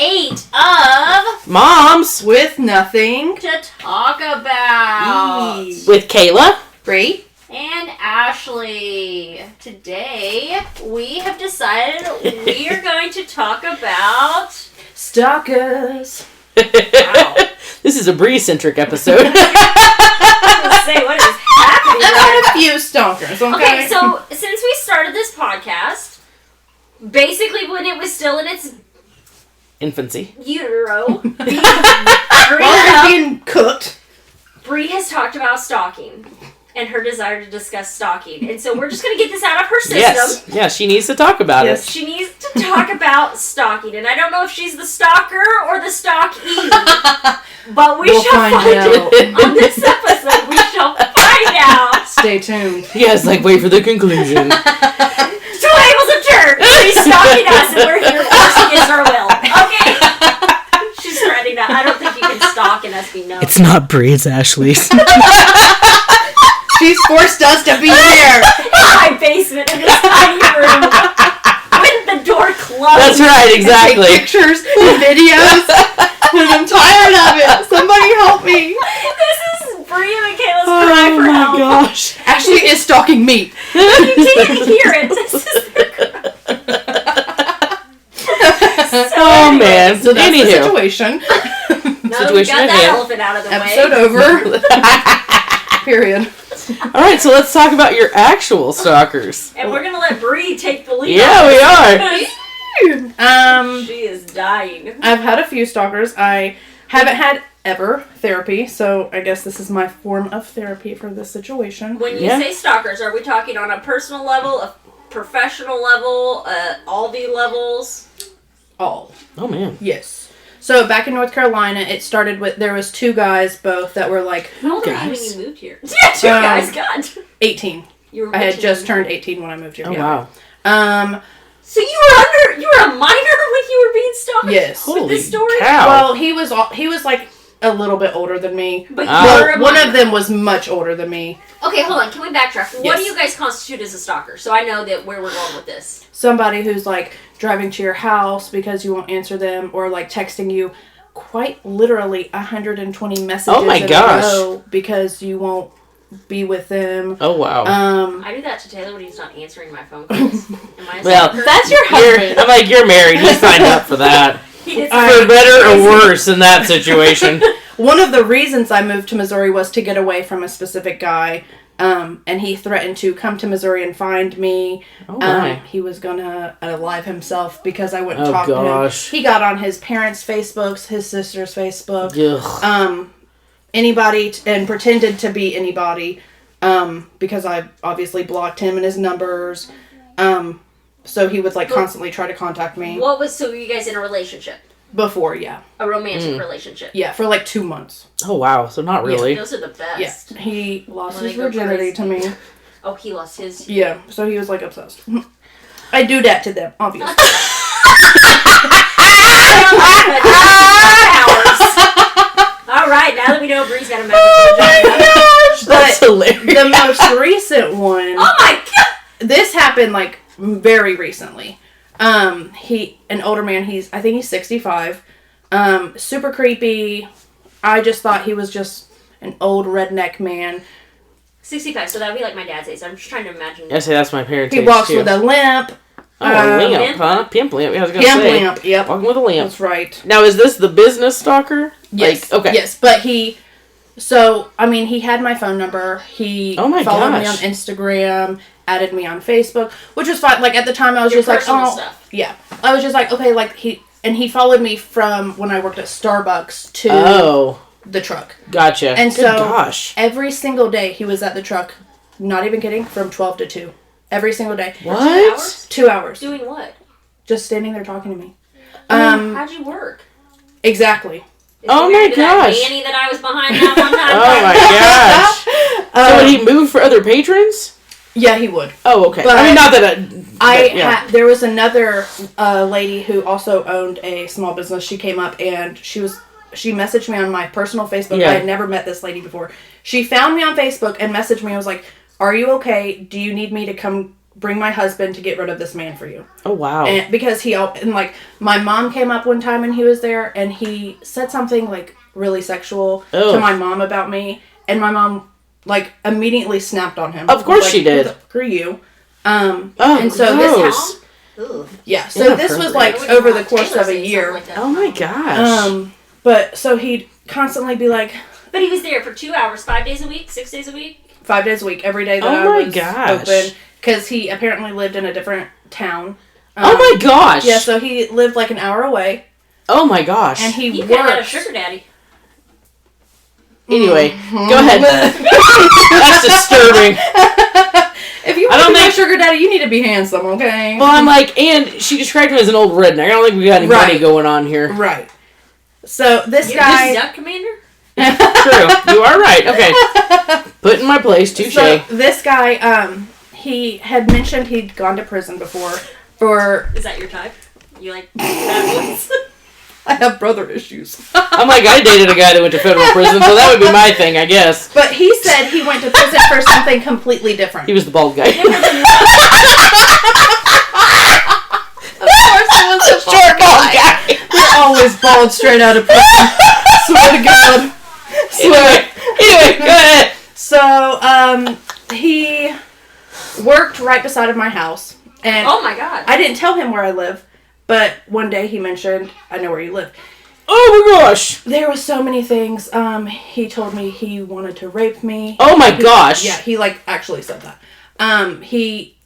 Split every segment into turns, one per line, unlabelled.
8 of
Moms
with nothing
to talk about.
with Kayla,
Bree,
and Ashley. Today, we have decided we are going to talk about
Stalkers.
Wow.
This is a Bree-centric episode.
I was going to say, what is happening
I've
right
had a few stalkers,
Okay, so since we started this podcast, basically when it was still in its
Infancy.
utero,
being cooked.
Bree has talked about stalking and her desire to discuss stalking. And so we're just going to get this out of her system.
Yes. Yeah, she needs to talk about it.
She needs to talk about stalking. And I don't know if she's the stalker or the stalkee. But we'll find out. On this episode, we shall find out.
Stay tuned.
Yes, like wait for the conclusion.
Two tables have turned. She's stalking us and we're here forcing against our will. Okay? She's threatening us. I don't think you can stalk and us be known.
It's not Bree, it's Ashley's.
She's forced us to be here.
In my basement in this tiny room. With the door closed.
That's right, exactly.
Take pictures and videos. And I'm tired of it. Somebody help me.
This is Bree and Michaela's cry for help.
Oh my gosh.
Actually, is stalking me.
You can't hear it. This is their cry.
Oh man.
So that's the
Anywho.
situation.
Now that we got that elephant out of the
Episode
way.
over. Period.
Alright, so let's talk about your actual stalkers.
And we're going to let Bree take the lead.
Yeah, we are.
She is dying.
I've had a few stalkers. I haven't had ever therapy, so I guess this is my form of therapy for this situation.
When you say stalkers, are we talking on a personal level, a professional level, all the levels?
All.
Oh man.
Yes. So back in North Carolina, it started with, there was two guys both that were like,
How old are you when
guys?
you moved here? Yeah, two guys, God.
18.
You were
I had
18
just turned 18 when I moved here.
Oh
yeah.
wow.
So you were a minor when you were being stalked?
Yes.
With this story?
Cow.
Well, he was like a little bit older than me.
But
Oh.
you were a
One
minor.
of them was much older than me.
Okay, hold on. Can we backtrack? What
Yes.
do you guys constitute as a stalker? So I know that where we're going with this.
Somebody who's like driving to your house because you won't answer them, or like texting you quite literally 120 messages
Oh my
in
gosh.
a row because you won't be with them.
Oh wow.
I do that to Taylor when he's not answering my phone calls. Am I a
Well,
stalker?
That's your husband.
I'm like, you're married. He signed up for that.
He did
For better or worse in that situation.
One of the reasons I moved to Missouri was to get away from a specific guy. And he threatened to come to Missouri and find me.
Oh my.
He was gonna alive himself because I wouldn't
Oh,
talk
gosh.
to him. He got on his parents' Facebooks, his sister's Facebook,
Ugh.
anybody, and pretended to be anybody, because I obviously blocked him and his numbers. So he would like constantly try to contact me.
So were you guys in a relationship?
Before, yeah.
A romantic relationship?
Yeah, for like 2 months.
Oh wow. So not really.
Those are the best.
Yeah. He lost
When
his
they go
virginity
crazy.
to me.
Oh, he lost his.
Yeah, so he was like obsessed. I do that to them, obviously.
All right, now that we know Bree's got a
Oh
magical vagina.
That's hilarious.
The most recent one,
Oh my god!
this happened like very recently. An older man, I think he's 65. Super creepy. I just thought he was just an old redneck man.
65, so that would be like my dad's age. I'm just trying to imagine.
I say that's my parents'
He
age,
walks
too.
with a limp.
Oh, a limp,
Pimp?
huh? Pimp limp. I was gonna
Pimp
say.
limp, yep.
Walking with a limp.
That's right.
Now, is this the business stalker?
Yes.
Like, okay.
Yes, but he had my phone number. He
Oh my
followed me
gosh.
on Instagram, added me on Facebook, which was fine. Like, at the time, I was
Your
just like,
personal
oh,
stuff.
yeah. I was just like, okay, like, he followed me from when I worked at Starbucks to
Oh,
the truck.
gotcha.
And
Good
so,
gosh.
every single day, he was at the truck, not even kidding, from 12 to 2. Every single day.
What?
2 hours?
2 hours.
Doing what?
Just standing there talking to me.
How'd you work?
Exactly.
Is
Oh
it
my
married to that
gosh.
nanny that I was behind that one time?
Oh my gosh. So would he move for other patrons?
Yeah, he would.
Oh, okay.
But
I mean, not that
there was another lady who also owned a small business. She came up and she messaged me on my personal Facebook.
Yeah.
I had never met this lady before. She found me on Facebook and messaged me. I was like, "Are you okay? Do you need me to come bring my husband to get rid of this man for you.
Oh, wow.
And because my mom came up one time and he was there and he said something like really sexual to my mom about me, and my mom like immediately snapped on him.
Of course she did.
Screw you.
And
so
gross.
this was like over the course of a year.
Like
Oh my gosh.
But so he'd constantly be like,
but he was there for 2 hours, 5 days a week, 6 days a week?
5 days a week, every day that I was open. Because he apparently lived in a different town.
Oh my gosh.
Yeah, so he lived like an hour away.
Oh my gosh.
And he
You
worked.
had a sugar daddy.
Anyway, go ahead. That's disturbing.
If you want to be a sugar daddy, you need to be handsome, okay?
Well, I'm like, and she described him as an old redneck. I don't think we got any money going on here.
Right. So this guy...
This duck commander?
True. You are right. Okay. Put in my place. Touche.
So this guy, he had mentioned he'd gone to prison before for...
Is that your type? You like bad boys?
I have brother issues.
I'm like, I dated a guy that went to federal prison, so that would be my thing, I guess.
But he said he went to prison for something completely different.
He was the bald guy.
Of course he was the
Short bald guy.
We're always bald straight out of prison. Swear to God. Swear.
Anyway, go ahead.
So, he worked right beside of my house. And
oh my God.
I didn't tell him where I live, but one day he mentioned, I know where you live.
Oh my gosh.
There was so many things. He told me he wanted to rape me.
Oh my gosh.
Yeah, he like actually said that. He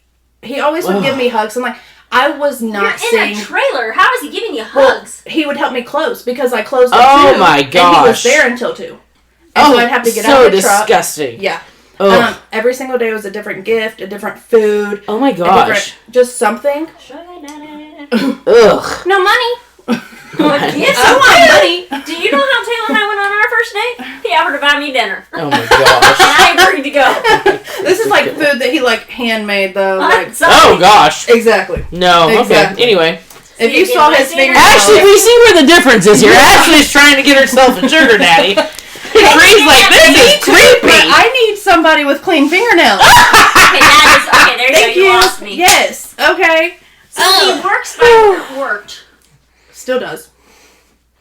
always would give me hugs, and like I was not
You're in
seeing.
a trailer. How is he giving you hugs?
Well, he would help me close because I closed at 2.
Oh my
And he was
gosh.
there until 2. And so I'd have to get out of the truck.
So disgusting.
Yeah.
Ugh.
Every single day was a different gift, a different food.
Oh my gosh.
Just something.
Ugh.
No money.
Yes,
I want money.
Do you know how Taylor and I went on our first date? He offered to buy me dinner.
Oh my gosh.
And I agreed to go.
This is like food that he like handmade though. Like,
oh gosh.
Exactly.
No.
Exactly.
Okay. Anyway.
If you saw his fingers.
Ashley, we see where the difference is here. Ashley's trying to get herself a sugar daddy. Bree's like, this is creepy.
But I need somebody with clean fingernails.
Okay, there
Thank
you go.
you.
You lost me.
Yes. Okay.
So he worked.
Still does.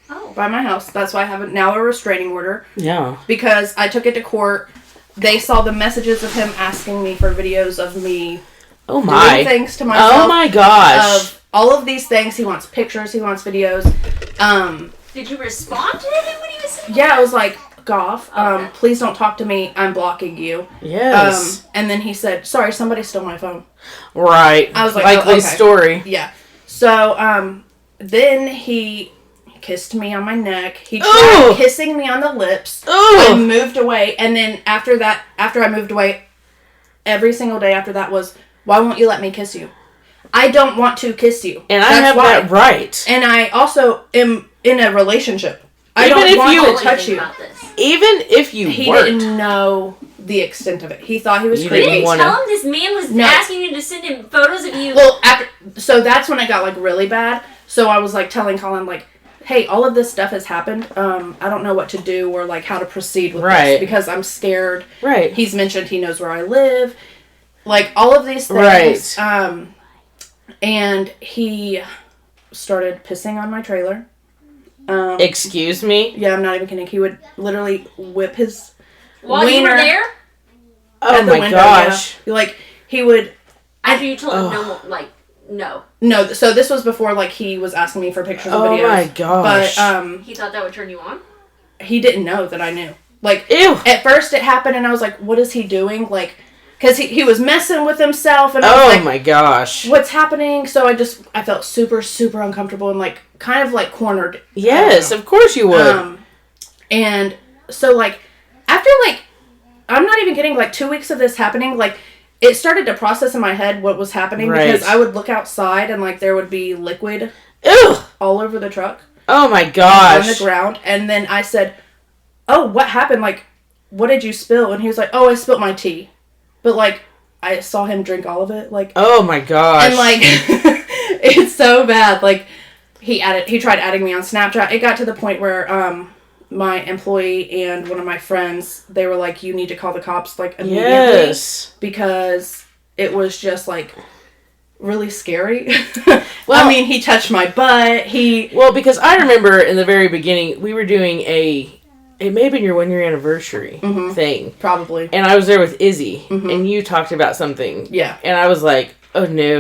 Oh.
By my house. That's why I have now a restraining order.
Yeah.
Because I took it to court. They saw the messages of him asking me for videos of me doing things to myself.
Oh my gosh.
Of all of these things. He wants pictures. He wants videos.
Did you respond to him when he was saying
Yeah, I was like, Goff,
Okay.
please don't talk to me. I'm blocking you.
Yes.
And then he said, sorry, somebody stole my phone.
Right.
I was like,
likely
okay.
story.
Yeah. So, then he kissed me on my neck. He tried kissing me on the lips. I moved away. And then after I moved away, every single day after that was, why won't you let me kiss you? I don't want to kiss you.
And I have that right.
And I also am in a relationship. I
Even
don't
if
want
you
to touch you.
Even if you
He
weren't.
didn't know the extent of it. He thought he was
You
creepy.
You didn't
wanna-
tell him this man was asking you to send him photos of you.
Well, so that's when it got like really bad. So I was like telling Colin like, hey, all of this stuff has happened. I don't know what to do or like how to proceed with this because I'm scared.
Right.
He's mentioned he knows where I live. Like all of these things.
Right.
And he started pissing on my trailer.
Excuse me?
Yeah, I'm not even kidding. He would literally whip his
while you were
wiener
there?
Oh
at the
my
window,
gosh.
yeah. Like he would.
After you told him no.
No, so this was before like he was asking me for pictures and videos.
Oh my gosh.
But
He thought that would turn you on?
he didn't know that I knew. Like
Ew.
at first it happened and I was like, what is he doing? Like, because he was messing with himself and I was like,
my gosh.
what's happening? So I felt super, super uncomfortable and like kind of like cornered.
Yes, of course you would.
And so like after like, I'm not even kidding, like 2 weeks of this happening, like it started to process in my head what was happening because I would look outside and like there would be liquid
Ew.
all over the truck.
Oh my gosh.
On the ground. And then I said, oh, what happened? Like, what did you spill? And he was like, oh, I spilled my tea. But like, I saw him drink all of it. Like,
oh my gosh.
and like, it's so bad. Like, he tried adding me on Snapchat. It got to the point where, my employee and one of my friends, they were like, you need to call the cops, like, immediately.
Yes.
Because it was just like really scary. Well, I mean, he touched my butt.
Well, because I remember in the very beginning, we were doing it may have been your 1-year anniversary thing.
Probably.
And I was there with Izzy, and you talked about something.
Yeah.
And I was like, oh, no.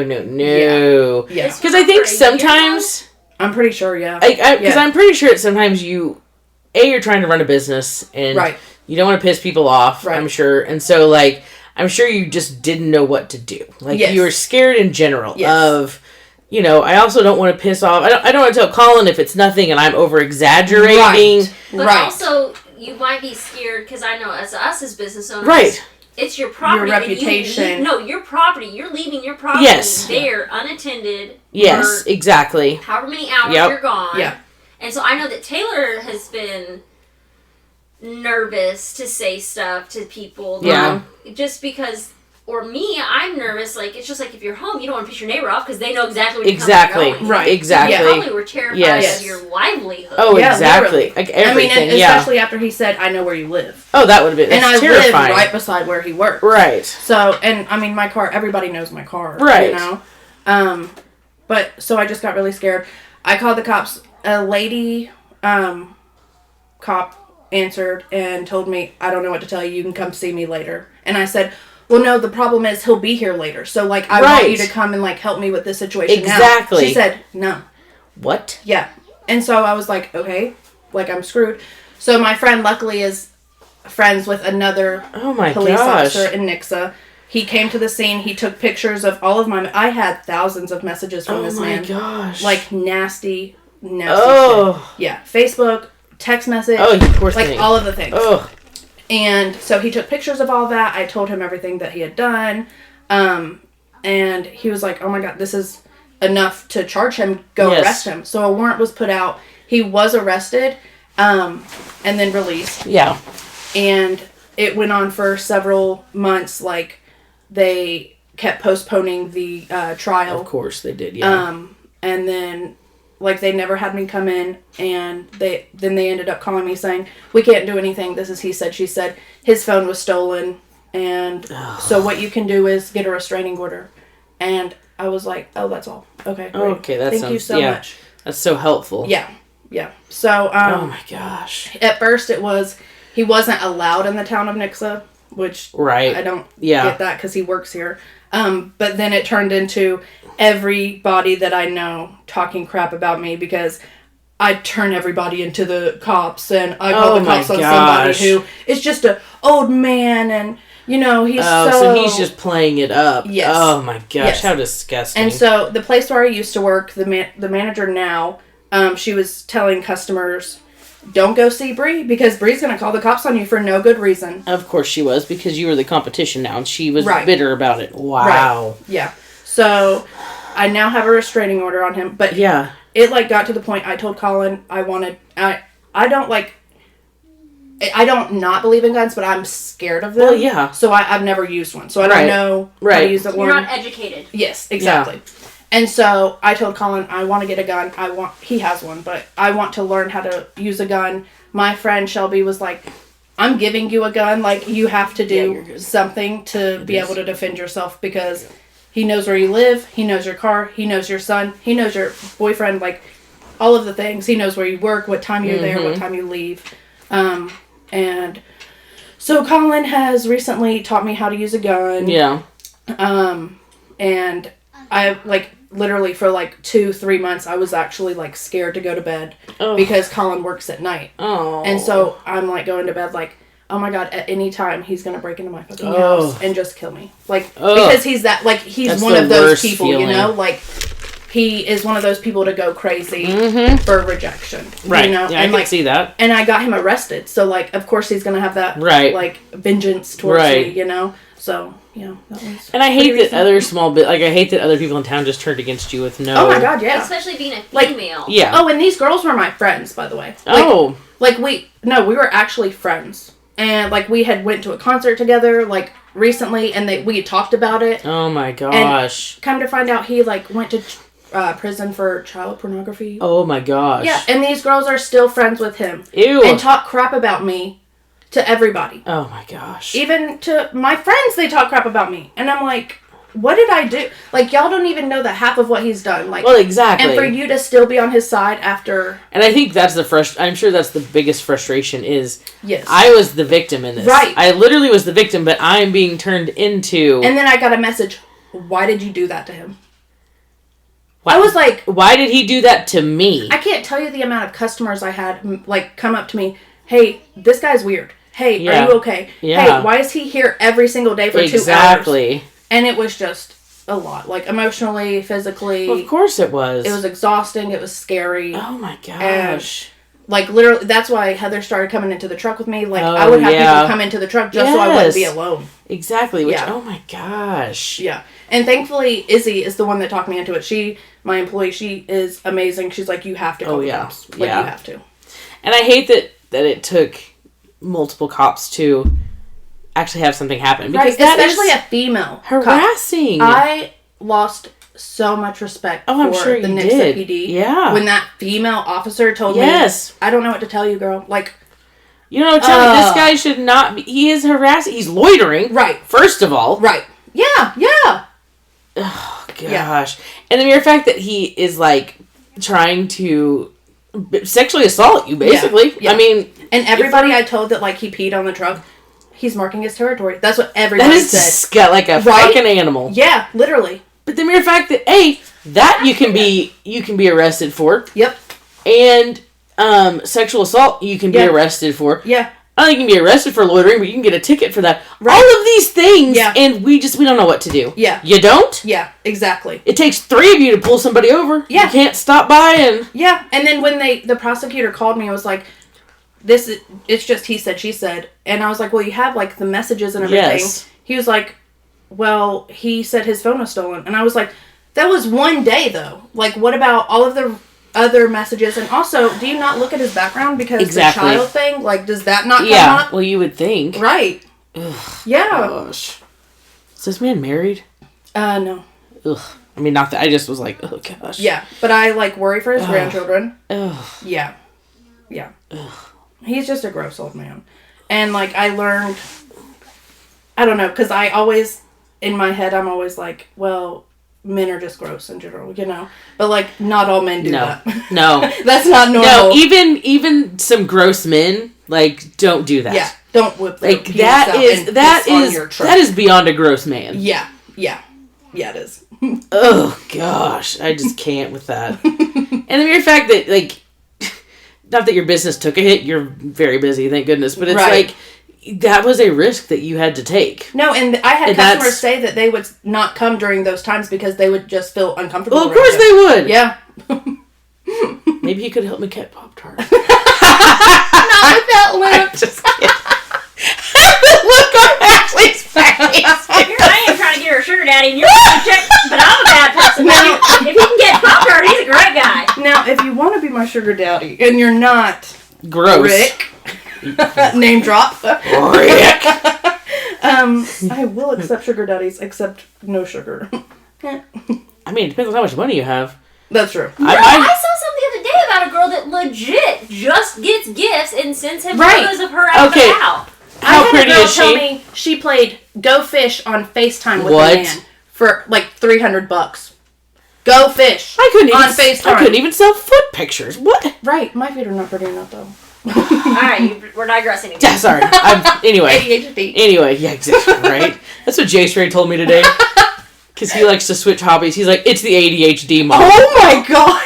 Yeah.
Because I think sometimes...
I'm pretty sure, yeah.
Because I'm pretty sure sometimes you're trying to run a business, and you don't want to piss people off, I'm sure. And so, like, I'm sure you just didn't know what to do. Like, you were scared in general of... You know, I also don't want to piss off. I don't want to tell Colin if it's nothing and I'm over exaggerating.
But also, you might be scared because I know as us as business owners, it's your property,
your reputation.
Your property. You're leaving your property there unattended.
Yes, exactly.
However many hours you're gone.
Yeah,
and so I know that Taylor has been nervous to say stuff to people.
Yeah,
just because. Or me, I'm nervous. Like, it's just like if you're home, you don't want to piss your neighbor off because they know exactly where you're going.
Right, exactly.
You probably were terrified of your livelihood.
Oh, exactly. Like everything,
especially after he said, I know where you live.
Oh, that would have been terrifying.
And I live right beside where he works.
Right.
So, and I mean, my car, everybody knows my car.
Right.
You know? But, so I just got really scared. I called the cops. A lady, cop answered and told me, I don't know what to tell you. You can come see me later. And I said, well, no, the problem is he'll be here later. So, like, I want you to come and, like, help me with this situation now. She said, no.
What?
Yeah. And so I was like, okay, like, I'm screwed. So my friend, luckily, is friends with another police officer in Nixa. He came to the scene. He took pictures of all of my... I had thousands of messages from this man.
Oh, my gosh.
Like, nasty shit. Yeah. Facebook, text message.
Oh, of course.
Like, all of the things.
Oh.
And so he took pictures of all that. I told him everything that he had done. And he was like, oh my God, this is enough to charge him. Go arrest him. So a warrant was put out. He was arrested and then released.
Yeah.
And it went on for several months. Like, they kept postponing the trial.
Of course they did, yeah.
And then... Like, they never had me come in, and they ended up calling me saying, we can't do anything. This is he said, she said. His phone was stolen, and so what you can do is get a restraining order. And I was like, oh, that's all. Okay, great.
Okay,
Thank you so much.
That's so helpful.
Yeah. So,
oh my gosh.
At first it was, he wasn't allowed in the town of Nixa, which I don't get that because he works here. But then it turned into everybody that I know talking crap about me because I turn everybody into the cops and I call the cops on somebody who is just an old man and, you know, he's
so he's just playing it up.
Yes.
Oh my gosh, how disgusting.
And so the place where I used to work, the manager now, she was telling customers, don't go see Bree because Bree's going to call the cops on you for no good reason.
Of course she was because you were the competition now and she was bitter about it. Wow.
Right. Yeah. So I now have a restraining order on him. But it like got to the point I told Colin I don't not believe in guns, but I'm scared of them.
Well, yeah.
So I've never used one. So I don't know how to use the one.
You're not educated.
Yes, exactly. Yeah. And so I told Colin, I want to get a gun. He has one, but I want to learn how to use a gun. My friend Shelby was like, I'm giving you a gun. Like, you have to do something to be able to defend yourself because he knows where you live. He knows your car. He knows your son. He knows your boyfriend. Like, all of the things. He knows where you work, what time you're there, what time you leave. And so Colin has recently taught me how to use a gun.
Yeah.
And I, like, literally for, like, 2-3 months, I was actually, like, scared to go to bed because Colin works at night.
Oh.
And so I'm, like, going to bed, like, oh, my God, at any time, he's going to break into my fucking house and just kill me. Like, because he's that, like, he's one of those people, you know? Like, he is one of those people to go crazy for rejection.
Right.
You know?
Yeah, and I can see that.
And I got him arrested. So, like, of course he's going to have that, like, vengeance towards me, you know? So, yeah, that was.
And I hate that other I hate that other people in town just turned against you with no.
Oh my God, yeah.
Especially being a female.
Like, yeah. Oh, and these girls were my friends, by the way. Like, we were actually friends. And, like, we had went to a concert together, like, recently, and we had talked about it.
Oh my gosh.
And come to find out, he, like, went to prison for child pornography.
Oh my gosh.
Yeah, and these girls are still friends with him.
Ew.
And talk crap about me to everybody.
Oh my gosh.
Even to my friends, they talk crap about me. And I'm like, what did I do? Like, y'all don't even know the half of what he's done. Like,
well, exactly.
And for you to still be on his side after...
And I think that's I'm sure that's the biggest frustration is...
Yes.
I was the victim in this.
Right.
I literally was the victim, but I'm being turned into...
And then I got a message, why did you do that to him? I was like...
Why did he do that to me?
I can't tell you the amount of customers I had, like, come up to me, hey, this guy's weird. Hey, are you okay?
Yeah.
Hey, why is he here every single day for 2 hours?
Exactly.
And it was just a lot. Like, emotionally, physically.
Well, of course it was.
It was exhausting. It was scary.
Oh, my gosh.
And, like, literally, that's why Heather started coming into the truck with me. Like, I would have people come into the truck just so I wouldn't be alone.
Exactly. Which, oh, my gosh.
Yeah. And thankfully, Izzy is the one that talked me into it. My employee, she is amazing. She's like, you have to call the cops. Like, you have to.
And I hate that it took multiple cops to actually have something happen. Because
right, especially a female
harassing.
Cop. I lost so much respect for the Nixa PD.
Yeah.
When that female officer told me, I don't know what to tell you, girl. Like,
you know, tell me this guy should not be, he is harassing, he's loitering.
Right.
First of all.
Right. Yeah.
Oh, gosh. Yeah. And the mere fact that he is, like, trying to sexually assault you, basically. Yeah. I mean...
And everybody I told that, like, he peed on the truck, he's marking his territory. That's what everybody said.
That is like a fucking animal.
Yeah, literally.
But the mere fact that, that you can be arrested for.
Yep.
And sexual assault you can be arrested for.
Yeah.
I don't think you can be arrested for loitering, but you can get a ticket for that. Right. All of these things, and we don't know what to do.
Yeah.
You don't?
Yeah, exactly.
It takes 3 of you to pull somebody over. Yeah. You can't stop by and...
Yeah, and then when the prosecutor called me, I was like, it's just he said, she said. And I was like, well, you have, like, the messages and everything. Yes. He was like, well, he said his phone was stolen. And I was like, that was one day, though. Like, what about all of the other messages? And also, do you not look at his background? Because the child thing, like, does that not come up?
Well, you would think.
Right.
Ugh,
yeah.
Gosh. Is this man married?
No.
Ugh. I mean, not that. I just was like, oh, gosh.
Yeah. But I, like, worry for his grandchildren.
Ugh.
Yeah. Yeah. Ugh. He's just a gross old man. And, like, I learned... I don't know, because I always... In my head, I'm always like, well... Men are just gross in general, you know? But, like, not all men do that.
No.
That's not normal.
No, even some gross men, like, don't do that.
Yeah. Don't whip their
like, that is beyond a gross man.
Yeah. Yeah. Yeah, it is.
Oh, gosh. I just can't with that. And the mere fact that, like... Not that your business took a hit. You're very busy, thank goodness. But it's like... That was a risk that you had to take.
No, and I had customers say that they would not come during those times because they would just feel uncomfortable.
Well, of course they would.
Yeah.
Maybe he could help me get Pop-Tart.
Not with that lip.
I'm just kidding. The look on Ashley's face.
I am trying to get her a sugar daddy, and you're but I'm a bad person. Now, if he can get Pop-Tart, he's a great guy.
Now, if you want to be my sugar daddy, and you're not...
Gross.
Rick... Name drop.
Rick.
I will accept sugar daddies, except no sugar.
I mean, it depends on how much money you have.
That's true.
I saw something the other day about a girl that legit just gets gifts and sends him photos of her at the house.
How pretty is she?
Tell me she played Go Fish on FaceTime with a man for like $300. Go Fish. FaceTime.
I couldn't even sell foot pictures. What?
Right. My feet are not pretty enough though.
Alright, we're digressing again.
Yeah, sorry. Anyway.
ADHD.
Anyway, yeah, exactly, right? That's what Jace Ray told me today. Because he likes to switch hobbies. He's like, it's the ADHD mom.
Oh my god!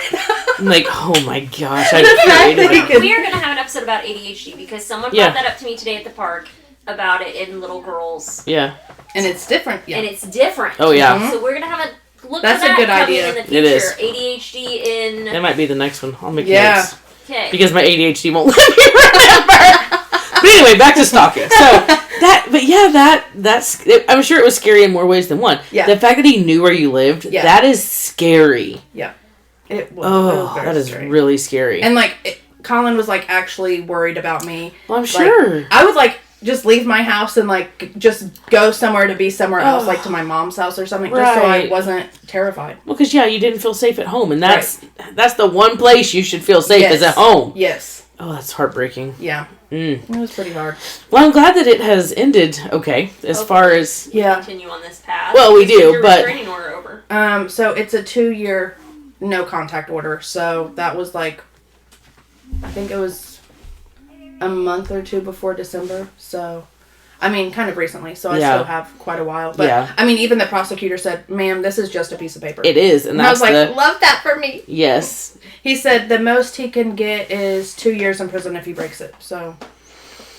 I'm like, oh my gosh.
We are going to have an episode about ADHD because someone brought that up to me today at the park about it in little girls.
Yeah.
And it's different. Yeah.
And it's different.
Oh, yeah.
Mm-hmm. So we're going to have a look
That's
for that
a good
coming
idea.
in the future.
It is.
ADHD in...
That might be the next one. I'll make notes.
Okay.
Because my ADHD won't let me remember. But anyway, back to stalking. So that's I'm sure it was scary in more ways than one. Yeah. The fact that he knew where you lived, that is scary.
Yeah. It
was that is scary. Really scary.
And Colin was actually worried about me.
Well, I'm sure.
I would just leave my house and just go somewhere to be somewhere else, to my mom's house or something, just so I wasn't terrified.
Well, because you didn't feel safe at home, and that's the one place you should feel safe is at home.
Yes.
Oh, that's heartbreaking.
Yeah. It was pretty hard.
Well, I'm glad that it has ended okay, as far as...
Continue on this path.
Well, we do,
your
but...
restraining order over?
So it's a 2-year no contact order. So that was like, I think it was a month or two before December. So, I mean, kind of recently. So I still have quite a while. But, I mean, even the prosecutor said, ma'am, this is just a piece of paper.
It is. And
I was like, love that for me.
Yes.
He said the most he can get is 2 years in prison if he breaks it. So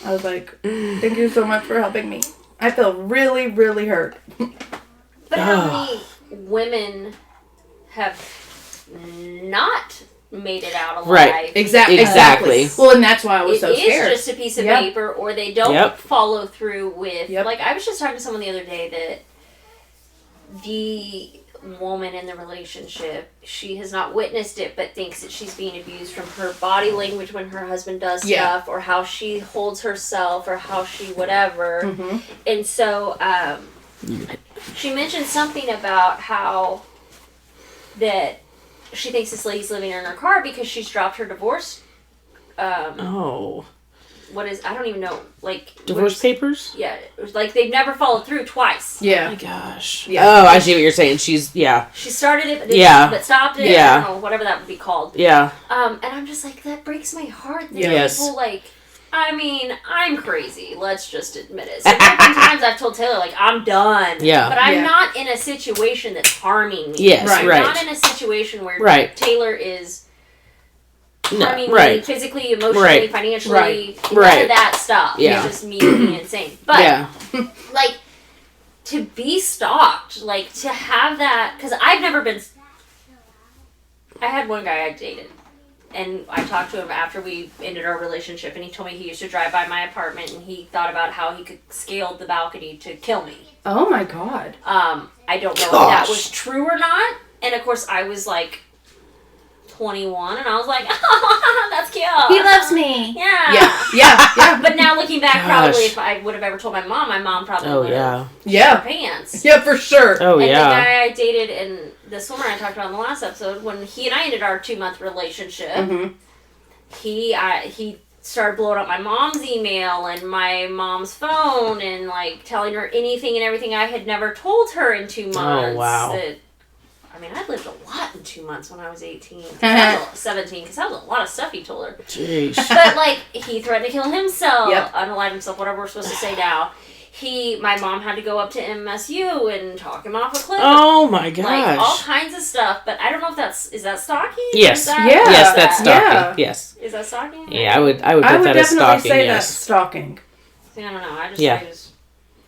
I was like, thank you so much for helping me. I feel really, really hurt.
But how many women have not made it out alive?
Right.
Exactly. Well, and that's why I was so scared.
It is just a piece of paper, or they don't follow through with... Like, I was just talking to someone the other day that the woman in the relationship, she has not witnessed it, but thinks that she's being abused from her body language when her husband does stuff, or how she holds herself, or how she whatever. Mm-hmm. And so she mentioned something about how that she thinks this lady's living in her car because she's dropped her divorce. What is, I don't even know, like...
Divorce papers?
Yeah, like they've never followed through twice.
Yeah.
Oh my gosh. Yeah. Oh, I see what you're saying. She started it, but stopped it. Yeah. I don't know, whatever that would be called. Yeah.
And I'm just like, that breaks my heart.
Yes.
People, like, I mean, I'm crazy. Let's just admit it. So times I've told Taylor, like, I'm done.
Yeah.
But I'm not in a situation that's harming me.
Yes,
I'm not in a situation where Taylor is... harming me physically, emotionally, financially, none of that stuff.
Yeah.
It's just me being insane. But, like, to be stalked, like, to have that, because I've never been, I had one guy I dated, and I talked to him after we ended our relationship, and he told me he used to drive by my apartment, and he thought about how he could scale the balcony to kill me.
Oh my God.
I don't know if that was true or not, and of course I was like, 21, and I was like, oh, that's cute.
He loves me.
Yeah. But now looking back, probably if I would have ever told my mom probably would have shit her pants.
Yeah, for sure.
And the guy I dated, and the swimmer I talked about in the last episode, when he and I ended our 2-month relationship, he started blowing up my mom's email and my mom's phone and like telling her anything and everything I had never told her in 2 months.
Oh, wow.
I mean, I lived a lot in 2 months when I was 18. 17, because that was a lot of stuff he told her.
Jeez.
But, like, he threatened to kill himself, unalive himself, whatever we're supposed to say now. My mom had to go up to MSU and talk him off a cliff.
Oh, my gosh.
Like, all kinds of stuff. But I don't know if is that stalking?
Yes. Yes, that's stalking. Yes.
Is that stalking?
Yeah, I would put that as stalking,
I would definitely say that's stalking.
See, I don't know. I just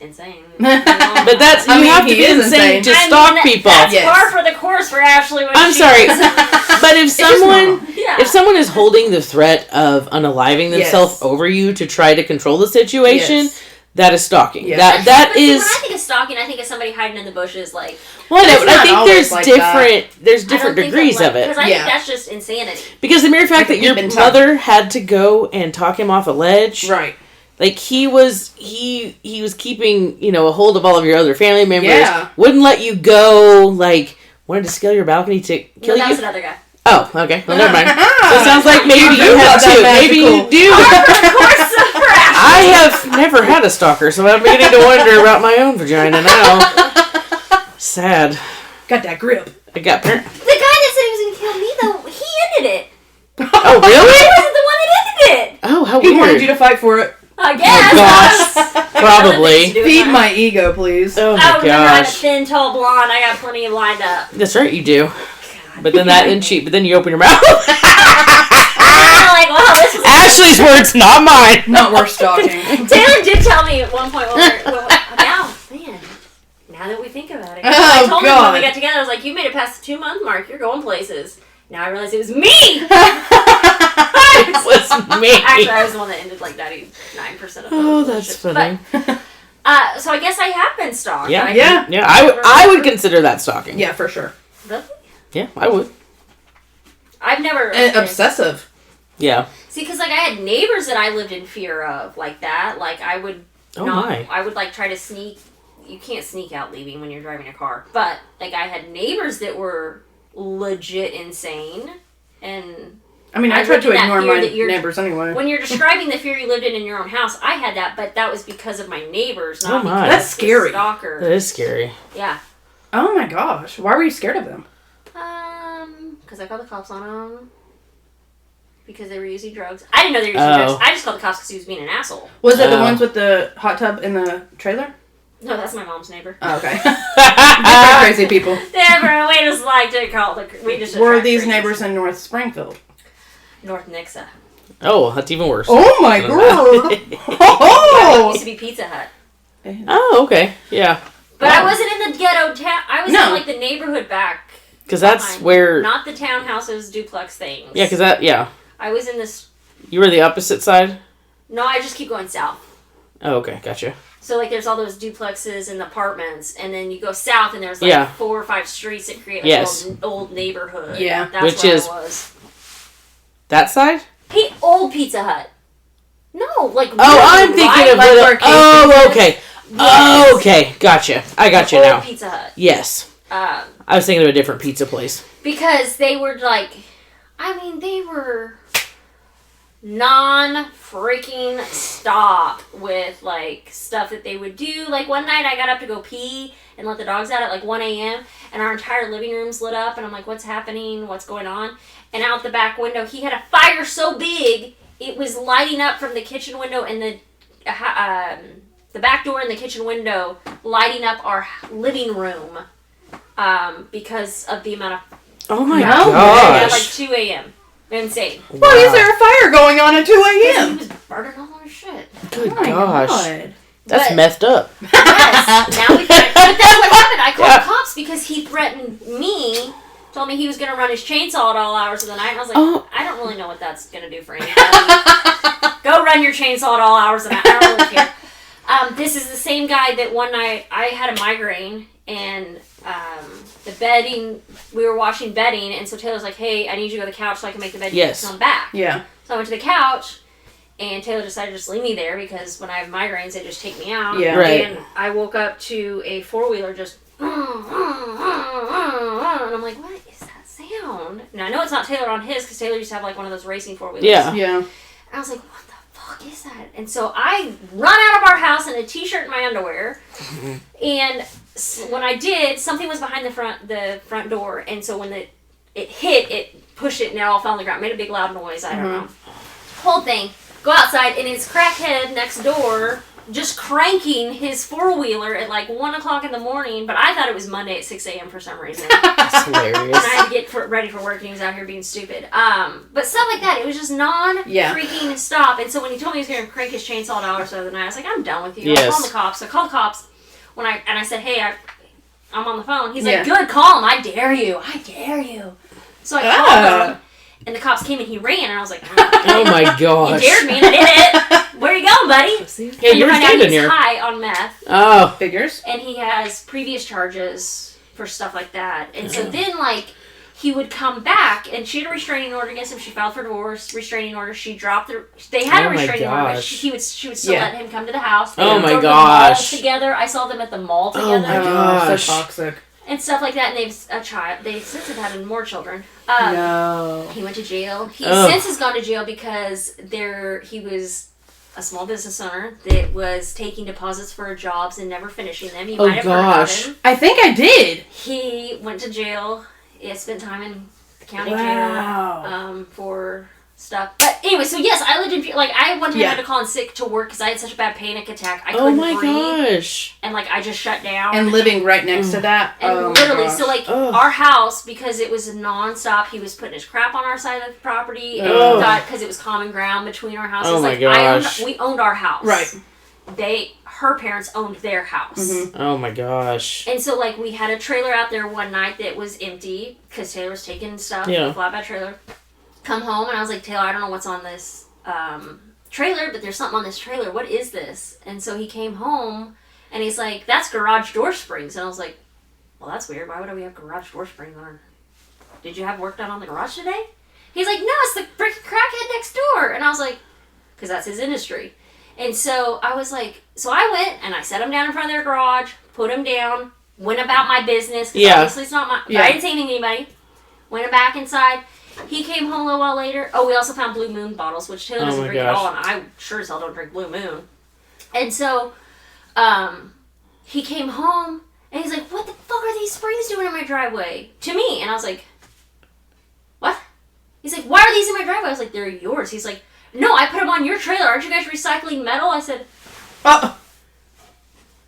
insane.
But that's you have to be insane to stalk people.
That's par for the course for Ashley.
I'm sorry, but if someone is holding the threat of unaliving themselves over you to try to control the situation, that is stalking.
Yes. That is. When I think of stalking, I think of somebody hiding in the bushes, like.
Well, no, but I think there's different degrees of it.
Because I think that's just insanity.
Because the mere fact that your mother had to go and talk him off a ledge,
right?
Like, he was keeping, a hold of all of your other family members. Wouldn't let you go, like, wanted to scale your balcony to kill you.
That's another guy.
Oh, okay. Well, never mind. So it sounds like maybe you have two. Maybe you do. I have never had a stalker, so I'm beginning to wonder about my own vagina now. Sad.
Got that grip.
The guy that said he was going to kill me, though, he ended it.
Oh, really?
He wasn't the one that ended it.
Oh, how weird.
He wanted you to fight for it.
I guess.
Oh, gosh. Probably.
Feed my ego, please.
Oh, my
gosh. I'm a
gosh.
thin, tall blonde. I got plenty lined up.
That's right, you do. God. But then you open your mouth.
I'm like, wow, this is...
Ashley's words, not mine.
Not worth stalking.
Taylor did tell me at one point, now that we think about it. I told him when we got together, I was like, you made it past the 2-month mark. You're going places. Now I realize it was me.
It was me.
Actually, I was the one that ended like 99% of them.
Oh, that's funny.
But, so I guess I have been stalked.
Yeah. I would consider that stalking.
Yeah, for sure.
Really?
Yeah, I would.
I've never...
obsessive.
Yeah.
See, because like I had neighbors that I lived in fear of like that. Like I would I would like try to sneak. You can't sneak out leaving when you're driving a car. But like I had neighbors that were legit insane. And
I mean, I tried to ignore my neighbors anyway.
When you're describing the fear you lived in your own house, I had that, but that was because of my neighbors, not because
that's scary.
Stalkers.
That is scary.
Yeah.
Oh my gosh. Why were you scared of them?
Because I called the cops on them. Because they were using drugs. I didn't know they were using drugs. I just called the cops because he was being an asshole.
Was it the ones with the hot tub in the trailer?
No, that's my mom's neighbor.
Oh, okay. Different crazy people.
Different. We just like to call the...
Were these neighbors in North Springfield?
North Nixa.
Oh, that's even worse.
Oh my god.
It used to be Pizza Hut.
Oh, okay. Yeah.
But I wasn't in the ghetto town. I was in like the neighborhood back.
Because that's where...
Not the townhouses, duplex things.
Yeah, because that... Yeah.
I was in this...
You were the opposite side?
No, I just keep going south.
Oh, okay. Gotcha.
So, like, there's all those duplexes and apartments, and then you go south, and there's, like, 4 or 5 streets that create, like, an old neighborhood.
Yeah.
That's where I was.
That side?
Old Pizza Hut. No, like...
Oh, I'm thinking of... Oh, okay. Yes. Oh, okay. Gotcha. I got you now.
Old Pizza Hut.
Yes. I was thinking of a different pizza place.
Because they were, like... I mean, they were... non-freaking stop with, like, stuff that they would do. Like, one night I got up to go pee and let the dogs out at, like, 1 a.m. and our entire living room's lit up, and I'm like, what's happening? What's going on? And out the back window, he had a fire so big, it was lighting up from the kitchen window and the back door and the kitchen window, lighting up our living room because of the amount of...
Oh my gosh.
At, like, 2 a.m. Insane.
Wow. Why is there a fire going on at 2 a.m.?
He was burning all our shit.
Good gosh.
God.
That's messed up.
Yes. Now we can. But that's what happened. I called the cops because he threatened me. Told me he was going to run his chainsaw at all hours of the night. And I was like, I don't really know what that's going to do for anybody. Go run your chainsaw at all hours of the night. I don't really care. This is the same guy that one night I had a migraine and the bedding, we were washing bedding, and so Taylor's like, hey, I need you to go to the couch so I can make the bed.
Yes.
Come back.
Yeah.
So I went to the couch, and Taylor decided to just leave me there because when I have migraines, they just take me out.
Yeah.
Right.
And I woke up to a four-wheeler just and I'm like, what is that sound? And I know it's not Taylor on his because Taylor used to have like one of those racing four-wheelers.
Yeah.
Yeah.
And I was like, what the fuck is that? And so I run out of our house in a t-shirt and my underwear. And when I did, something was behind the front door. And so when it hit, it pushed it and it all fell on the ground. Made a big loud noise. I don't know. Whole thing. Go outside and it's crackhead next door just cranking his four-wheeler at like 1 o'clock in the morning. But I thought it was Monday at 6 a.m. for some reason.
That's hilarious.
And I had to get ready for work and he was out here being stupid. But stuff like that, it was just freaking stop. And so when he told me he was going to crank his chainsaw at hours the other night, I was like, I'm done with you.
Yes.
I'm calling the cops. So I called the cops and I said, hey, I'm on the phone. He's like, good, call him. I dare you. I dare you. So I called him. And the cops came and he ran, and I was like,
oh my gosh.
You dared me, and I did it. Where you going, buddy?
Yeah, you were standing here.
He's high on meth.
Oh.
Figures.
And he has previous charges for stuff like that. And so then, like, he would come back, and she had a restraining order against him. She filed for divorce, restraining order. She dropped they had a restraining order, but she would still let him come to the house. They would go to the mall together. I saw them at the mall together.
Oh my gosh.
So toxic.
And stuff like that, and they since have had more children.
No.
He went to jail. He since has gone to jail because he was a small business owner that was taking deposits for jobs and never finishing them. You might have heard about him.
I think I did.
He went to jail. He spent time in the county jail for stuff. But anyway, so yes, I lived in I one time had to call in sick to work because I had such a bad panic attack. I couldn't breathe.
Gosh.
And I just shut down.
And living right next to that.
And literally, so our house, because it was nonstop, he was putting his crap on our side of the property, and because it was common ground between our houses.
Oh my gosh.
We owned our house.
Right.
Her parents owned their house.
Mm-hmm.
Oh my gosh.
And so we had a trailer out there one night that was empty because Taylor was taking stuff, a flatbed trailer. Come home and I was like, Taylor, I don't know what's on this trailer, but there's something on this trailer. What is this? And so he came home and he's like, that's garage door springs. And I was like, well, that's weird. Why would we have garage door springs on? Did you have work done on the garage today? He's like, no, it's the freaking crackhead next door. And I was like, because that's his industry. And so I was like, so I went and I set him down in front of their garage, put him down, went about my business. Obviously it's not my, I didn't say anything to anybody. Went back inside. He came home a little while later. Oh, we also found Blue Moon bottles, which Taylor doesn't drink at all, and I sure as hell don't drink Blue Moon. And so, he came home, and he's like, what the fuck are these springs doing in my driveway? To me. And I was like, what? He's like, why are these in my driveway? I was like, they're yours. He's like, no, I put them on your trailer. Aren't you guys recycling metal? I said,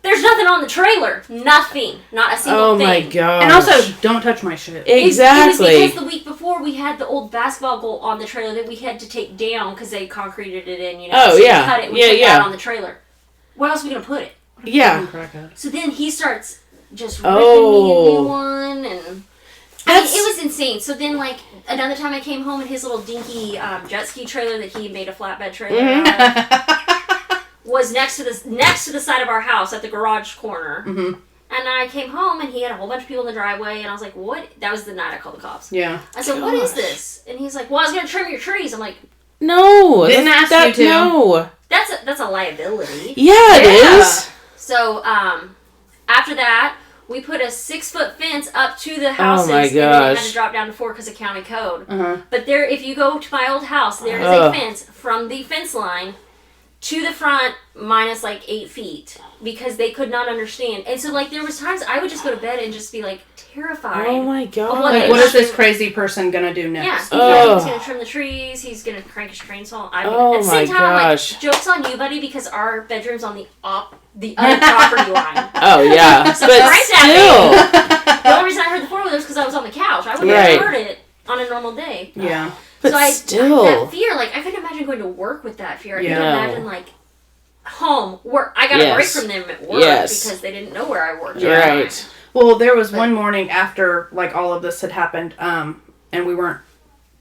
there's nothing on the trailer. Nothing. Not a single thing. Oh my
god.
And also, don't touch my shit.
Exactly.
It was because the week before we had the old basketball goal on the trailer that we had to take down because they concreted it in,
Oh,
so
yeah.
we cut it and we put it out on the trailer. Where else are we going to put it?
Yeah.
So then he starts just ripping me a new one, and it was insane. So then, like, another time I came home and his little dinky jet ski trailer that he made a flatbed trailer out of was next to the side of our house at the garage corner. Mm-hmm. And I came home and he had a whole bunch of people in the driveway, and I was like, what? That was the night I called the cops.
Yeah.
I said, what is this? And he's like, well, I was going to trim your trees. I'm like,
no.
Didn't ask you to.
No.
That's a liability.
Yeah, it is.
So, after that, we put a 6-foot fence up to the houses.
Oh my
gosh. And then it had to
gosh.
drop down to 4 because of county code.
Uh-huh.
But there, if you go to my old house, there is a fence from the fence line to the front minus like 8 feet because they could not understand. And so, like, there was times I would just go to bed and just be like terrified.
Oh my god.
Like, what is this crazy person gonna do next?
Yeah, he's gonna trim the trees. He's gonna crank his chainsaw. At the same time,
gosh.
like, joke's on you, buddy, because our bedroom's on the other property line.
Oh yeah,
So
but
right
still.
The only reason I heard the 4-wheeler was because I was on the couch. I wouldn't have heard it on a normal day.
Yeah.
But
so
still.
that fear, like, I couldn't imagine going to work with that fear. I couldn't imagine, like, home, work. I got a break from them at work because they didn't know where I worked.
Right.
Well, there was one morning after, like, all of this had happened, and we weren't,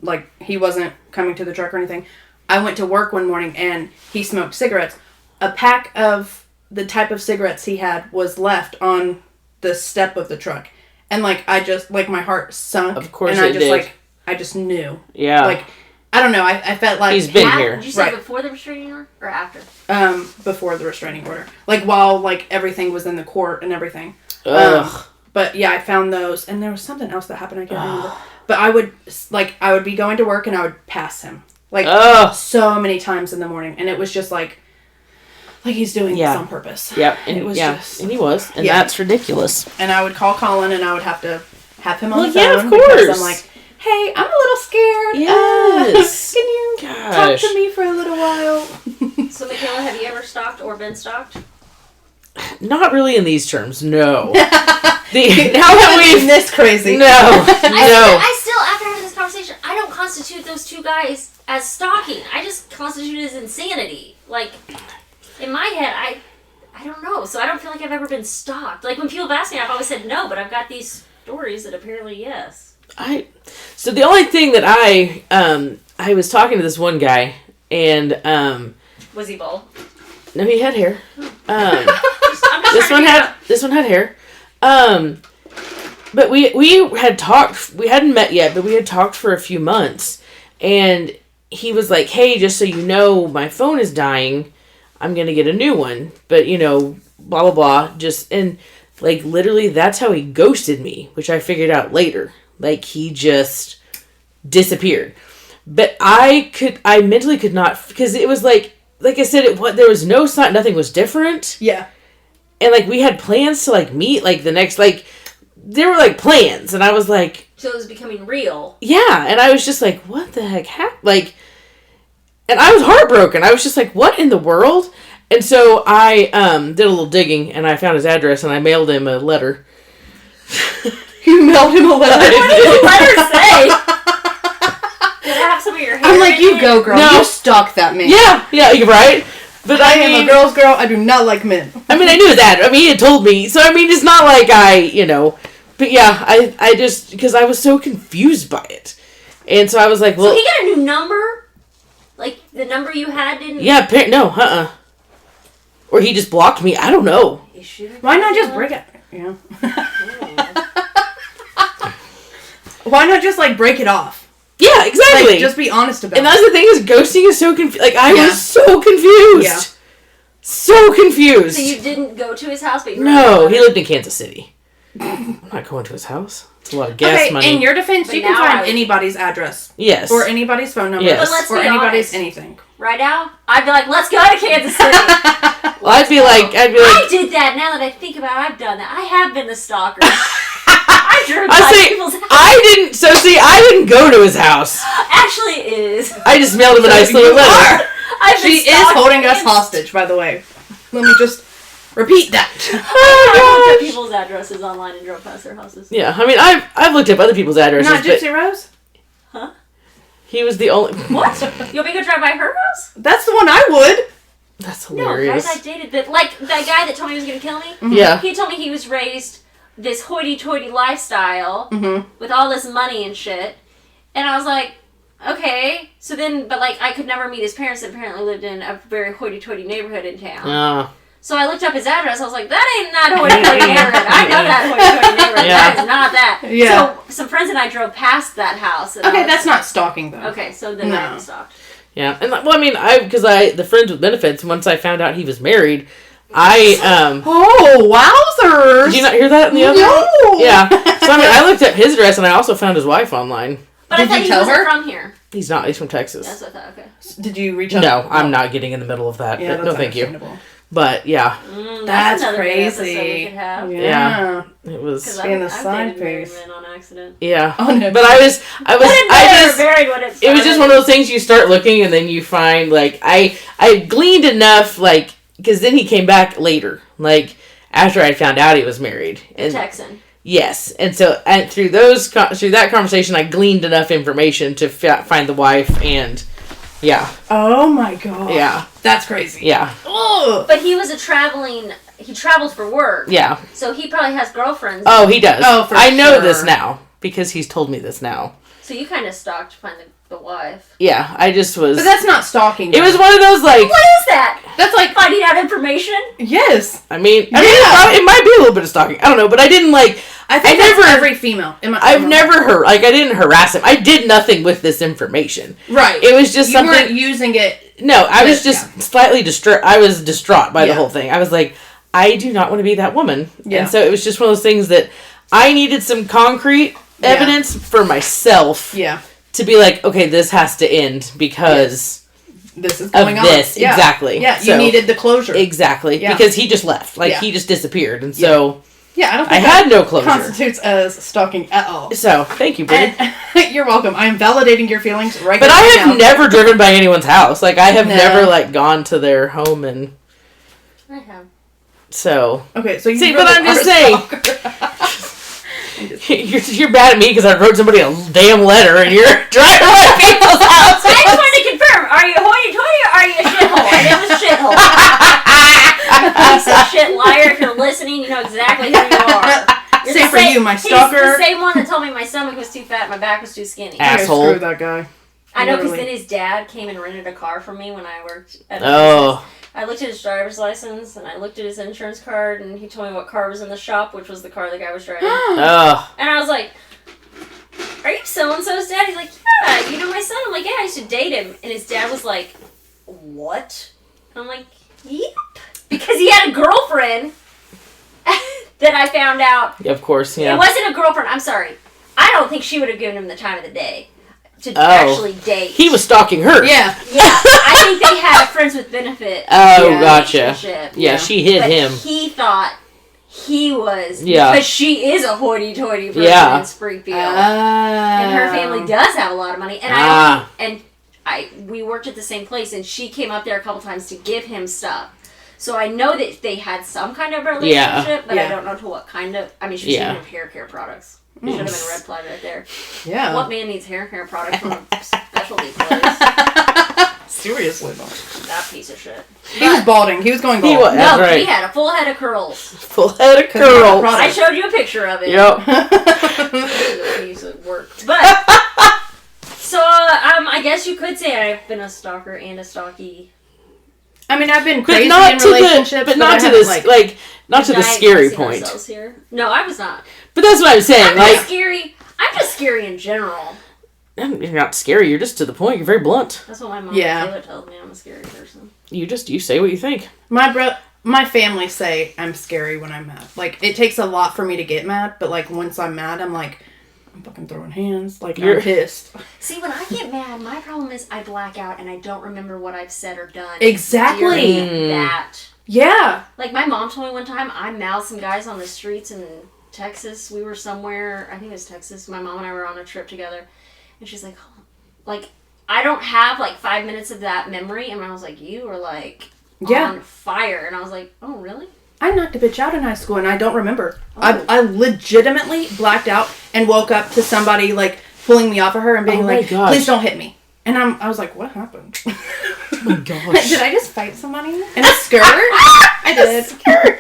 like, he wasn't coming to the truck or anything. I went to work one morning, and he smoked cigarettes. A pack of the type of cigarettes he had was left on the step of the truck. And, like, I just, like, my heart sunk.
Of course
and
it did.
Like, I just knew.
Yeah.
Like, I don't know, I felt like...
He's been here.
Did you say before the restraining order or after?
Before the restraining order. Like, while, like, everything was in the court and everything.
Ugh.
But yeah, I found those, and there was something else that happened. I can't remember. But I would be going to work, and I would pass him so many times in the morning, and it was just like he's doing this on purpose.
Yep, and
it was
and he was, and that's ridiculous.
And I would call Colin, and I would have to have him on the phone.
Yeah, of course.
Because I'm like, hey, I'm a little scared.
Yes.
Can you talk to me for a little while?
So, Michaela, have you ever stalked or been stalked?
Not really in these terms, no.
Now that we've this crazy.
No.
I still, after having this conversation, I don't constitute those two guys as stalking. I just constitute it as insanity. Like, in my head, I don't know. So I don't feel like I've ever been stalked. Like, when people have asked me, I've always said no, but I've got these stories that apparently yes.
So the only thing that I was talking to this one guy, and
was he bald?
No, he had hair. This one had hair. But we had talked. We hadn't met yet, but we had talked for a few months, and he was like, "Hey, just so you know, my phone is dying. I'm gonna get a new one, but blah blah blah." And like literally, that's how he ghosted me, which I figured out later. Like, he just disappeared. But I mentally could not, because it was like I said, there was no sign, nothing was different.
Yeah.
And, like, we had plans to, like, meet, like, the next, like, there were, like, plans, and I was like...
So it was becoming real.
Yeah, and I was just like, what the heck happened? Like, and I was heartbroken. I was just like, what in the world? And so I did a little digging, and I found his address, and I mailed him a letter.
You mailed him a letter?
What did the letter say? Did it have some of your hair?
I'm like, you go, girl. No. You stalk that man.
Yeah, you're right. But
I am a girl's girl. I do not like men.
I mean, I knew that. I mean, he had told me. So, I mean, it's not like But yeah, I just, because I was so confused by it. And so I was like, well.
So he got a new number? Like, the number you had didn't?
Yeah, no, Or he just blocked me. I don't know.
Why not just break it? Yeah. Why not just, like, break it off?
Yeah, exactly.
Like, just be honest about it.
And that's the thing, is ghosting is so confused. Like, I was so confused. Yeah. So confused.
So you didn't go to his house, but you
No, he lived in Kansas City. I'm not going to his house. It's a lot of gas money.
In your defense, you can find anybody's address.
Yes.
Or anybody's phone number.
Yes.
Or anybody's anything.
Right now, I'd be like, let's go to Kansas City.
Well, I'd be like,
I did that. Now that I think about it, I've done that. I have been the stalker. I drove by people's house.
I didn't go to his house.
Actually, it is.
I just mailed him a nice little letter.
She is holding us hostage, by the way. Let me just repeat that.
I looked at people's addresses online and drove past their houses.
Yeah, I mean, I've looked up other people's addresses.
Not Gypsy Rose?
Huh?
He was the only...
What? You want me to go drive by her house?
That's the one I would.
That's hilarious.
No, guys I dated, that guy that told me he was going to kill me?
Mm-hmm. Yeah.
He told me he was raised this hoity-toity lifestyle with all this money and shit. And I was like, okay. So then, but I could never meet his parents that apparently lived in a very hoity-toity neighborhood in town. So I looked up his address. I was like, that ain't that hoity-toity neighborhood. I know that hoity-toity neighborhood. Yeah. That is not that. Yeah. So some friends and I drove past that house. And
that's not stalking, though.
Okay, so then I stalked.
Yeah, and well, I mean, the friends with benefits, once I found out he was married,
Oh, wowzers!
Did you not hear that in the other?
No!
Yeah. So, I mean, I looked up his address, and I also found his wife online.
But I thought he wasn't from here.
He's not. He's from Texas.
That's what I thought, okay.
Did you reach out?
No, I'm not getting in the middle of that.
Yeah,
no, thank you. But, yeah.
That's
crazy.
Yeah. It was...
Being the side piece.
On accident.
Yeah.
Oh, no.
But it was just one of those things you start looking, and then you find, I gleaned enough, because then he came back later, after I found out he was married. And
Texan.
Yes, and so through that conversation, I gleaned enough information to find the wife, and
Oh my god.
Yeah.
That's crazy.
Yeah.
Oh.
But he was he traveled for work.
Yeah.
So he probably has girlfriends.
Oh, he does.
Oh, for
I know this now because he's told me this now.
So you kind of stalked to find the wife.
Yeah, I just was.
But that's not stalking.
It was one of those
What is that?
That's like
finding out information.
Yes.
I mean, it might be a little bit of stalking. I don't know, but I didn't I think
every female.
I've never I didn't harass him. I did nothing with this information.
Right.
It was just something.
You weren't using it.
No, I was just slightly distraught. I was distraught by the whole thing. I was like, I do not want to be that woman. Yeah. And so it was just one of those things that I needed some concrete evidence for myself.
Yeah.
To be like, okay, this has to end because
this is going on.
Exactly.
Yeah, you needed the closure.
Exactly. Yeah. Because he just left. He just disappeared. And so
I don't think
I had no closure.
Constitutes as stalking at all.
So, thank you, Brittany.
You're welcome. I am validating your feelings right now.
But I have never driven by anyone's house. I have never gone to their home and
I have.
So
okay, so you
see, but I'm just saying. You're bad at me because I wrote somebody a damn letter and you're driving by people's houses.
I just wanted to confirm: are you hoity-toity or are you a shithole? And it was shithole. Piece of shit liar! If you're listening, you know exactly who you are.
Same for you, my stalker.
He's the same one that told me my stomach was too fat, and my back was too skinny.
Asshole.
Screw that guy.
I know, because then his dad came and rented a car for me when I worked at a business. I looked at his driver's license, and I looked at his insurance card, and he told me what car was in the shop, which was the car the guy was driving. And I was like, are you so-and-so's dad? He's like, yeah, you know my son? I'm like, yeah, I used to date him. And his dad was like, what? And I'm like, yep. Because he had a girlfriend that I found out.
Yeah, of course, yeah.
It wasn't a girlfriend. I'm sorry. I don't think she would have given him the time of the day to actually date.
He was stalking her.
Yeah. Yeah. I think they had a friends with benefit.
Oh, gotcha.
Yeah,
she hid him.
He thought he was. Yeah. Because she is a hoity-toity person in Springfield. And her family does have a lot of money. And we worked at the same place, and she came up there a couple times to give him stuff. So I know that they had some kind of relationship, but I don't know to what kind of. I mean, she was giving him hair care products. It should have been a red flag right there. Yeah. What man needs hair care products from a specialty place?
Seriously, though.
That piece of shit.
He was balding. He was going bald.
He had a full head of curls.
Full head of curls.
I showed you a picture of it.
Yep.
Piece of work. But so I guess you could say I've been a stalker and a stalky.
I mean, I've been crazy in relationships,
but not to this, not to the scary point.
Here. No, I was not.
But that's what I'm saying.
I'm scary. I'm just scary in general.
You're not scary. You're just to the point. You're very blunt.
That's what my mom Taylor tells me. I'm a scary person.
You say what you think.
My brother. my family say I'm scary when I'm mad. Like, it takes a lot for me to get mad, but, like, once I'm mad, I'm like, I'm fucking throwing hands. Like, I'm pissed.
See, when I get mad, my problem is I black out and I don't remember what I've said or done.
Exactly.
That.
Yeah.
Like, my mom told me one time, I mouthed some guys on the streets in Texas. We were somewhere, I think it was Texas. My mom and I were on a trip together. And she's like, I don't have, 5 minutes of that memory. And I was like, you were, on fire. And I was like, oh, really?
I knocked a bitch out in high school and I don't remember. Oh. I legitimately blacked out and woke up to somebody, pulling me off of her and being please don't hit me. And I was like, what happened?
Oh my gosh.
Did I just fight somebody? In a skirt? I did.
Skirt.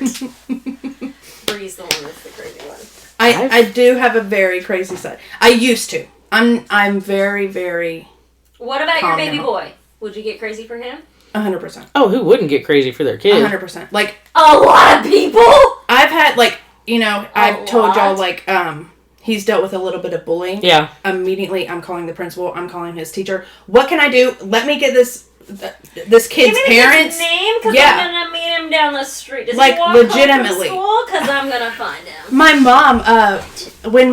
Bree's the one that's the crazy one.
I do have a very crazy side. I used to. I'm very, very...
What about your baby boy? Would you get crazy for him?
100%.
Oh, who wouldn't get crazy for their kid?
100%.
A lot of people?
I've had, I've told y'all, he's dealt with a little bit of bullying.
Yeah.
Immediately, I'm calling the principal. I'm calling his teacher. What can I do? Let me get this kid's parents.
His name? Because I'm going to meet him down the street. Does he walk
legitimately.
home from school? Because I'm going to find him.
My mom, when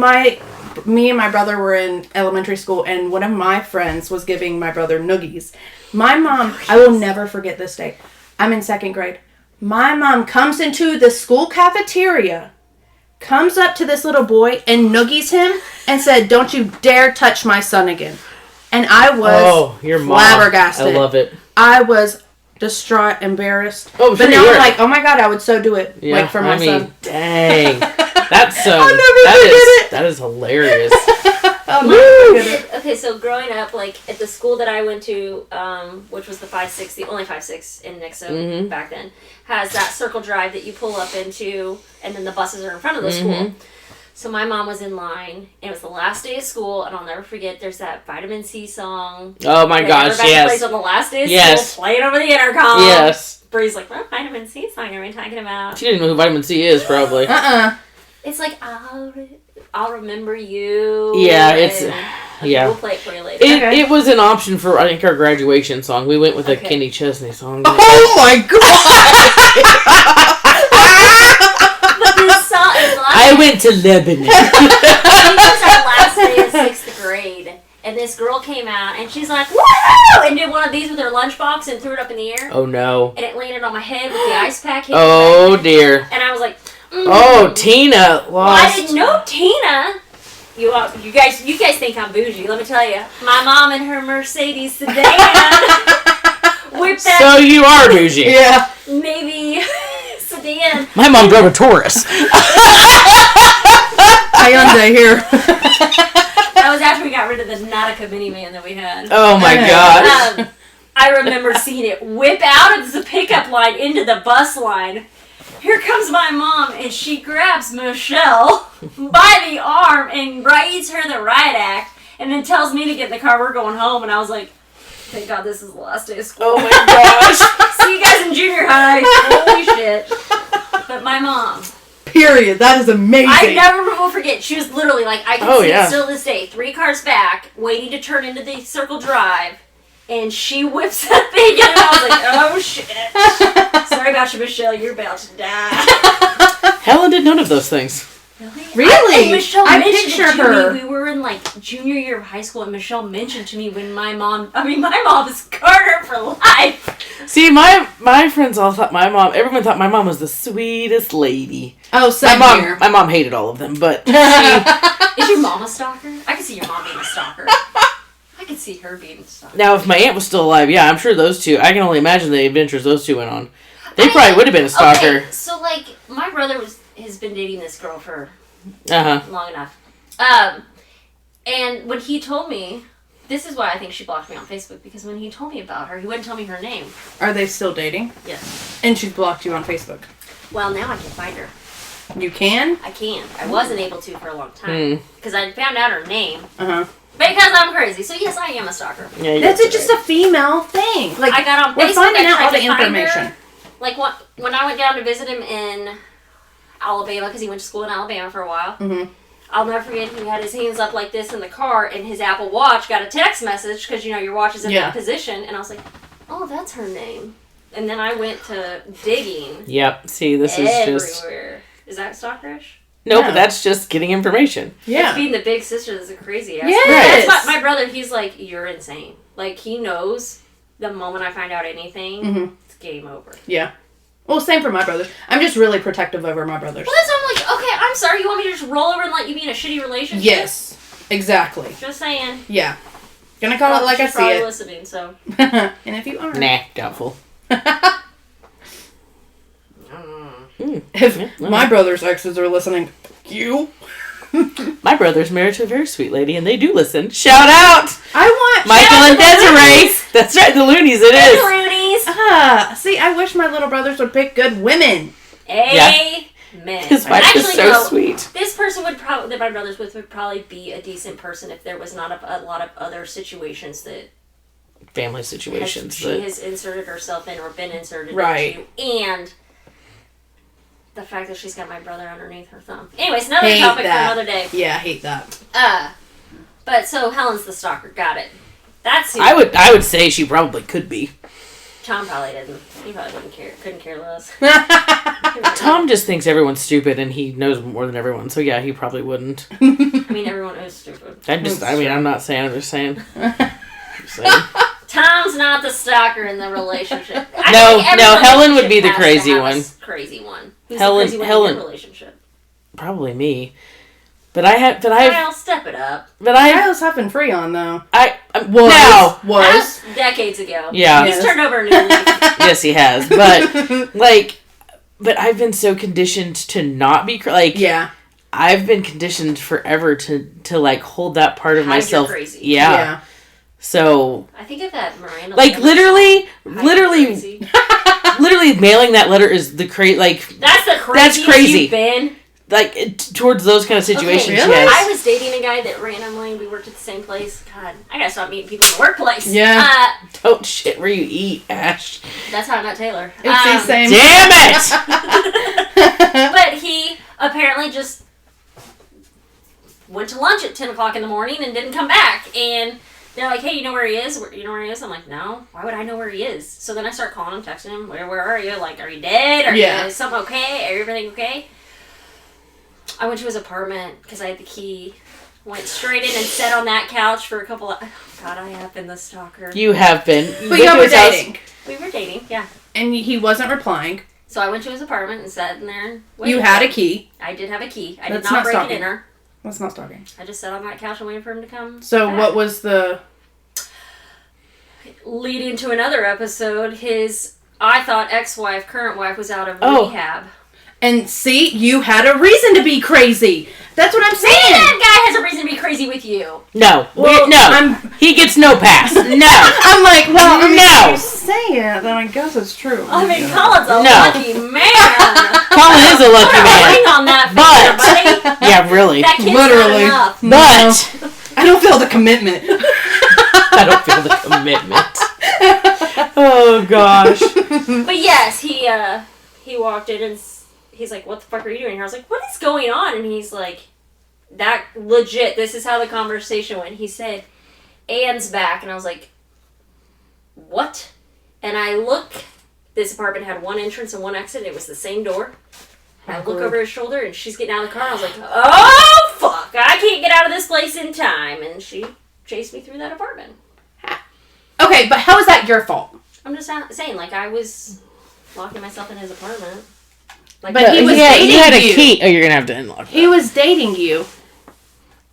me and my brother were in elementary school, and one of my friends was giving my brother noogies. My mom, I will never forget this day. I'm in 2nd grade. My mom comes into the school cafeteria, comes up to this little boy and noogies him and said, don't you dare touch my son again. And I was flabbergasted.
I love it.
I was distraught, embarrassed.
Oh,
but now I'm like, oh my God, I would so do it.
Yeah,
for my son.
Dang. That's so...
I'll never forget it.
That is hilarious.
I'll never forget it.
Okay, so growing up, at the school that I went to, which was the 5-6, the only 5-6 in Nixon back then, has that circle drive that you pull up into, and then the buses are in front of the school. So my mom was in line, and it was the last day of school, and I'll never forget, there's that Vitamin C song.
Oh my gosh, yes.
Plays on the last day of school, playing over the intercom.
Yes.
Bree's like, what Vitamin C song are we talking about?
She didn't know who Vitamin C is, probably.
It's like, I'll remember you.
Yeah, it's... Yeah.
We'll play it for you later.
It was an option for, I think, our graduation song. We went with a Kenny Chesney song.
Oh my God!
But this song is
I went to Lebanon.
It was our last day of 6th grade. And this girl came out, and she's like, woo! And did one of these with her lunchbox and threw it up in the air.
Oh, no.
And it landed on my head with the ice pack.
Oh, dear.
And I was like,
Oh, Tina lost.
Well, I didn't know Tina. You guys think I'm bougie. Let me tell you. My mom in her Mercedes sedan whipped that.
So you are bougie.
Yeah.
Maybe sedan.
My mom drove a Taurus.
Hyundai here.
That was after we got rid of the Nautica minivan that we had.
Oh my gosh.
I remember seeing it whip out of the pickup line into the bus line. Here comes my mom, and she grabs Michelle by the arm and rides her the riot act, and then tells me to get in the car. We're going home, and I was like, thank God this is the last day of school.
Oh my gosh.
See you guys in junior high. Holy shit. But my mom.
Period. That is amazing.
I never will forget. She was literally I can see it still to this day. 3 cars back, waiting to turn into the circle drive. And she whips that thing in, and I was like, oh shit. Sorry about you, Michelle. You're about to die.
Helen did none of those things.
Really?
And Michelle
I
mentioned
picture
it to
her.
me. We were in junior year of high school, and Michelle mentioned to me when my mom is Carter for life.
See, my friends all thought everyone thought my mom was the sweetest lady.
Oh, same here.
My mom hated all of them, but
Is your mom a stalker? I can see your mom being a stalker. I could see her being a stalker.
Now, if my aunt was still alive, yeah, I'm sure those two, I can only imagine the adventures those two went on. They probably would have been a stalker.
Okay, so, my brother has been dating this girl for long enough. And when he told me, this is why I think she blocked me on Facebook, because when he told me about her, he wouldn't tell me her name.
Are they still dating?
Yes.
And she's blocked you on Facebook?
Well, now I can find her.
You can?
I can. I wasn't able to for a long time. Because I found out her name. Because I'm crazy. So, yes, I am a stalker.
Yeah, that's just a female thing.
I got on Facebook.
We're finding out all the information.
When I went down to visit him in Alabama, because he went to school in Alabama for a while. I'll never forget, he had his hands up like this in the car, and his Apple Watch got a text message, because, your watch is in that position, and I was like, oh, that's her name. and then I went to digging.
Yep. See, this
everywhere.
is just...
Is that stalkerish?
No, but that's just getting information.
Yeah. It's being the big sister that's a crazy ass.
Yes.
That's my brother, he's like, you're insane. Like, he knows the moment I find out anything, it's game over.
Yeah. Well, same for my brothers. I'm just really protective over my brothers.
Well, that's why I'm like, okay, I'm sorry, you want me to just roll over and let you be in a shitty relationship?
Yes. Exactly.
Just saying.
Yeah. Gonna call it like I see it.
Listening, so.
And if you are.
Nah, doubtful.
If my brother's exes are listening, you.
My brother's married to a very sweet lady, and they do listen. Shout out!
I want
Michael and Desiree. That's right, the Loonies. It is.
The Loonies.
See, I wish my little brothers would pick good women.
Amen.
His wife is so sweet.
This person would probably, that my brother's with, would probably be a decent person if there was not a lot of other situations that.
Family situations.
She has inserted herself in or been inserted
into.
And. The fact that she's got my brother underneath her thumb. Anyways, another topic for another day.
Yeah, I hate that.
But so Helen's the stalker. Got it. That's who.
I would say she probably could be.
Tom probably didn't. He probably wouldn't care. Couldn't care less.
Tom just thinks everyone's stupid and he knows more than everyone. So yeah, he probably wouldn't.
I mean, everyone is stupid.
I'm just saying. I'm just saying.
Tom's not the stalker in the relationship.
No, Helen would be the crazy one.
Crazy one. Who's
Helen,
the crazy one in your relationship?
Probably me. I'll
step it up.
Kyle's having Freon though.
Was decades ago.
Yeah,
he's turned over a new leaf.
Yes, he has. But I've been so conditioned to not be I've been conditioned forever to like hold that part of myself.
Crazy.
Yeah. So
I think of that Miranda.
Like literally mailing that letter is the that's crazy.
You've been.
Like towards those kind of situations.
Okay, really?
Yes.
I was dating a guy that randomly we worked at the same place. God, I gotta stop meeting people in the workplace.
Yeah.
Don't shit where you eat, Ash.
That's how I met Taylor.
It's the same.
Damn it!
But he apparently just went to lunch at 10 o'clock in the morning and didn't come back. And they're like, hey, you know where he is? You know where he is? I'm like, no. Why would I know where he is? So then I start calling him, texting him. Where are you? Like, are you dead? Is something okay? Everything okay? I went to his apartment because I had the key. Went straight in and sat on that couch for a couple of... Oh, God, I have been the stalker.
You have been.
But you were dating.
We were dating, yeah.
And he wasn't replying.
So I went to his apartment and sat in there and waited.
You had a key.
I did have a key. I did not break it in her.
That's not stalking.
I just sat on that couch and waited for him to come
So
back.
What was the...
Leading to another episode, his, I thought, ex-wife, current wife, was out of rehab.
And see, you had a reason to be crazy. That's what I'm saying.
Maybe that guy has a reason to be crazy with you.
No.
Well,
he gets no pass. No.
I'm like, well,
no.
If you say it, then I guess it's true.
I mean, Colin's a lucky man.
Colin is a lucky man.
Ring on that finger, buddy.
Yeah, really.
That kid's
literally.
Not enough.
But
I don't feel the commitment.
I don't feel the commitment. Oh gosh.
But yes, he walked in and he's like, what the fuck are you doing here? I was like, what is going on? And he's like, that legit, this is how the conversation went. He said, Anne's back. And I was like, what? And I look, this apartment had one entrance and one exit. It was the same door. And I look over his shoulder and she's getting out of the car. And I was like, oh, fuck. I can't get out of this place in time. And she chased me through that apartment.
Okay, but how is that your fault?
I'm just saying, like, I was locking myself in his apartment. Like,
but he was dating you.
You had a key. Oh, you're going to have to unlock
He was dating you.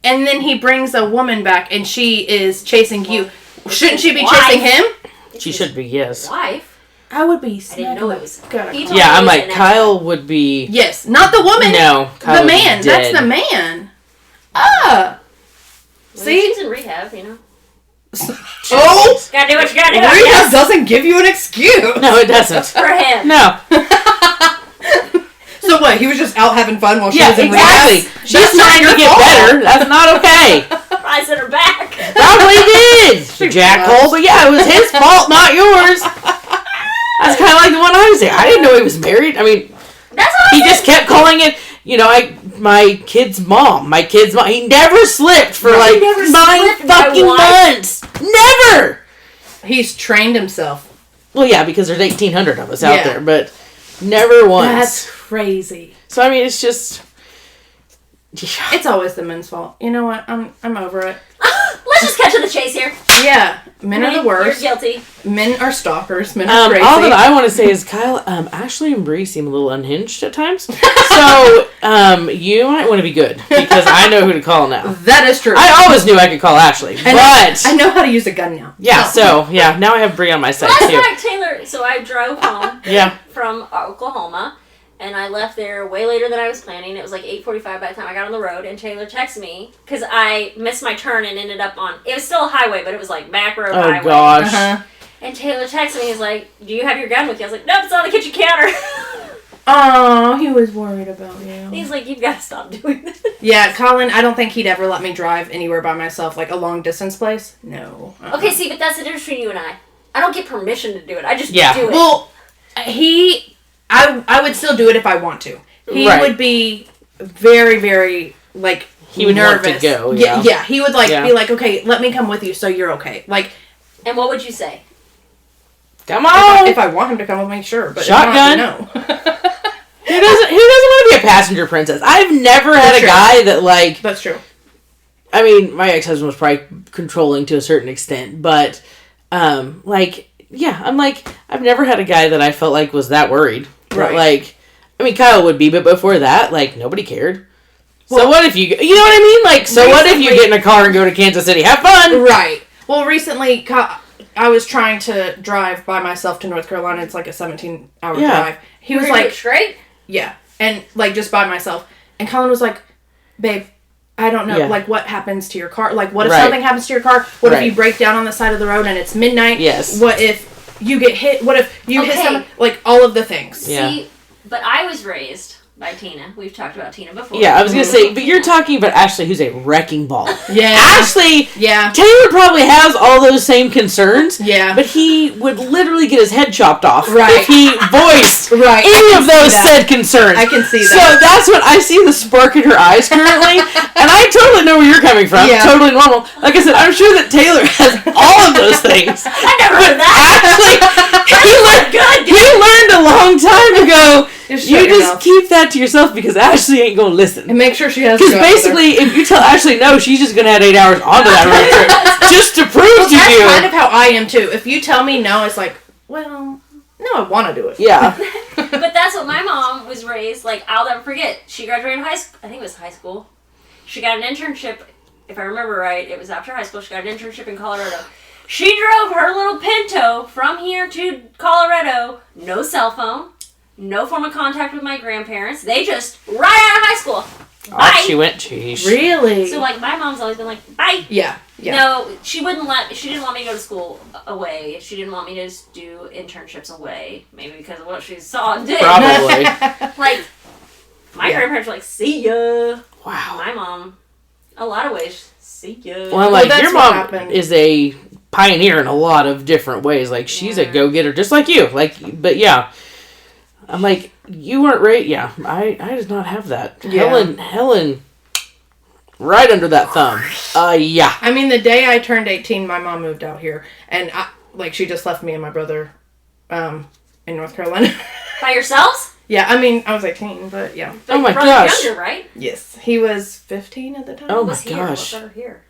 And then he brings a woman back and she is chasing you. Shouldn't she be chasing him?
She should be, yes.
Wife?
I would be.
I didn't know it was.
Yeah, I'm like, Kyle would be.
Yes, not the woman.
No, Kyle
the man. That's the man.
Well,
see?
She's in rehab, you know.
Oh!
Gotta do what you gotta do.
Rehab doesn't give you an excuse.
No, it doesn't.
For him.
No.
So what? He was just out having fun while she was in
exactly.
rehab?
She's trying to get better. That's not okay.
I sent her back.
Probably did. Jackhole, but yeah, it was his fault, not yours. That's kind of like the one I was saying. I didn't know he was married. I mean,
that's what
he just kept calling it, my kid's mom. My kid's mom. He never slipped for 9 fucking months. Never.
He's trained himself.
Well, yeah, because there's 1,800 of us out there, but never once.
That's crazy.
So, I mean, it's just...
It's always the men's fault. You know what? I'm over it.
Let's just cut to the chase here.
Yeah. Men are the worst.
You're guilty.
Men are stalkers. Men are crazy.
All that I want to say is, Kyle, Ashley and Bree seem a little unhinged at times. So, you might want to be good. Because I know who to call now.
That is true.
I always knew I could call Ashley. But...
I know how to use a gun now.
Yeah, now I have Bree on my side,
Last
too.
night, Taylor... So, I drove home from Oklahoma. And I left there way later than I was planning. It was like 8:45 by the time I got on the road. And Taylor texted me because I missed my turn and ended up on... It was still a highway, but it was like back road highway.
Oh, gosh.
Uh-huh.
And Taylor texted me. He's like, do you have your gun with you? I was like, nope, it's on the kitchen counter.
Oh, he was worried about you.
He's like, you've got to stop doing this.
Yeah, Colin, I don't think he'd ever let me drive anywhere by myself, like a long distance place. No.
Okay, see, but that's the difference between you and I. I don't get permission to do it. I just do it.
Well, I would still do it if I want to. He would be very, very, like,
he would
nervous.
Want to go,
yeah. He would, be like, okay, let me come with you so you're okay. Like...
And what would you say?
Come on!
If I want him to come with me, sure. But
shotgun?
No.
Who doesn't want to be a passenger princess? I've never had a guy that, like...
That's true.
I mean, my ex-husband was probably controlling to a certain extent, but, I'm like, I've never had a guy that I felt like was that worried. Right. But, like, I mean, Kyle would be, but before that, like, nobody cared. Well, so what if you know what I mean? Like, so what if you get in a car and go to Kansas City? Have fun!
Right. Well, recently, I was trying to drive by myself to North Carolina. It's like a 17-hour drive. He was like...
straight?
Yeah. And, like, just by myself. And Colin was like, babe, I don't know, like, what happens to your car? Like, what if something happens to your car? What if you break down on the side of the road and it's midnight?
Yes.
What if you get hit? What if you hit someone? Like, all of the things.
Yeah.
See, but I was raised by Tina. We've talked about Tina before.
Yeah, I was going to say, but you're talking about Ashley, who's a wrecking ball.
Yeah.
Ashley, Taylor probably has all those same concerns.
Yeah.
But he would literally get his head chopped off
if
he voiced any of those said concerns.
I can see that.
So that's what I see the spark in her eyes currently. And I totally know where you're coming from. Yeah. Totally normal. Like I said, I'm sure that Taylor has all of those things.
I never heard that.
Ashley, he learned a long time ago. You just keep that to yourself because Ashley ain't going to listen.
And make sure she has...
Because basically, if you tell Ashley no, she's just going to add 8 hours onto that road trip just to prove to you.
That's kind of how I am, too. If you tell me no, it's like, well, no, I want to do it.
Yeah.
But that's what my mom was raised. Like, I'll never forget. She graduated high school. I think it was high school. She got an internship. If I remember right, it was after high school. She got an internship in Colorado. She drove her little Pinto from here to Colorado. No cell phone. No form of contact with my grandparents. They just, right out of high school. Bye.
Off she went, geez.
Really?
So, like, my mom's always been like, bye.
Yeah.
No, she didn't want me to go to school away. She didn't want me to do internships away. Maybe because of what she saw and did.
Probably.
Like, my grandparents were like, see ya.
Wow.
My mom, a lot of ways, see ya.
Well, like, your mom is a pioneer in a lot of different ways. Like, she's a go-getter, just like you. Like, but yeah. I'm like, you weren't right. Yeah, I did not have that. Yeah. Helen, right under that thumb. Yeah.
I mean, the day I turned 18, my mom moved out here. And, she just left me and my brother in North Carolina.
By yourselves?
Yeah, I mean, I was 18, but yeah.
But
oh my gosh.
Younger, right?
Yes. He was 15 at the time.
Oh my gosh.
What here?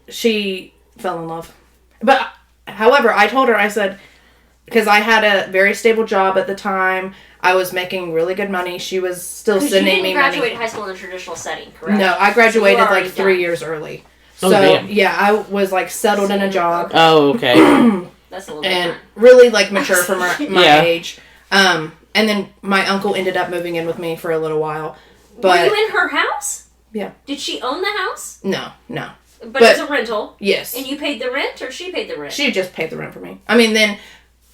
She fell in love. But, however, I told her, I said... Because I had a very stable job at the time. I was making really good money. She was still sending me money.
You didn't graduate high school in a traditional setting, correct?
No, I graduated like 3 years early.
Oh,
so,
damn.
yeah, I was like settled in a job.
Oh, okay.
That's a little
and
different.
really like mature for my age. And then my uncle ended up moving in with me for a little while. But
were you in her house?
Yeah.
Did she own the house?
No.
But it was a rental?
Yes.
And you paid the rent or she paid the rent?
She just paid the rent for me. I mean, then...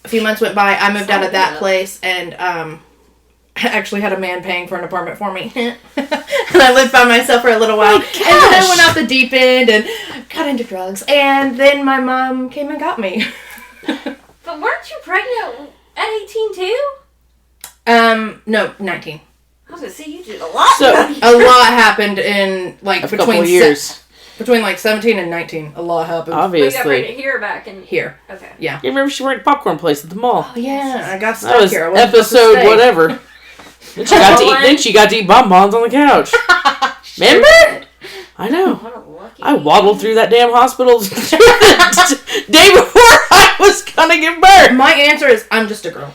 A few months went by, I moved out of that place, and I actually had a man paying for an apartment for me. And I lived by myself for a little while. And then I went out the deep end and got into drugs. And then my mom came and got me.
But weren't you pregnant at 18 too?
No, 19.
I was going to say, you did a lot.
So,
a lot happened in, like,
couple of years.
Between like 17 and 19, a lot happened.
Obviously.
You got pregnant here or back in...
Here.
Okay.
Yeah.
You remember she worked at the popcorn place at the mall?
Oh, yeah. I got stuck
that was
here.
episode whatever. Then she got to eat bonbons on the couch. Remember? I know.
What a lucky
I waddled through that damn hospital the day before I was gonna give birth.
My answer is, I'm just a girl.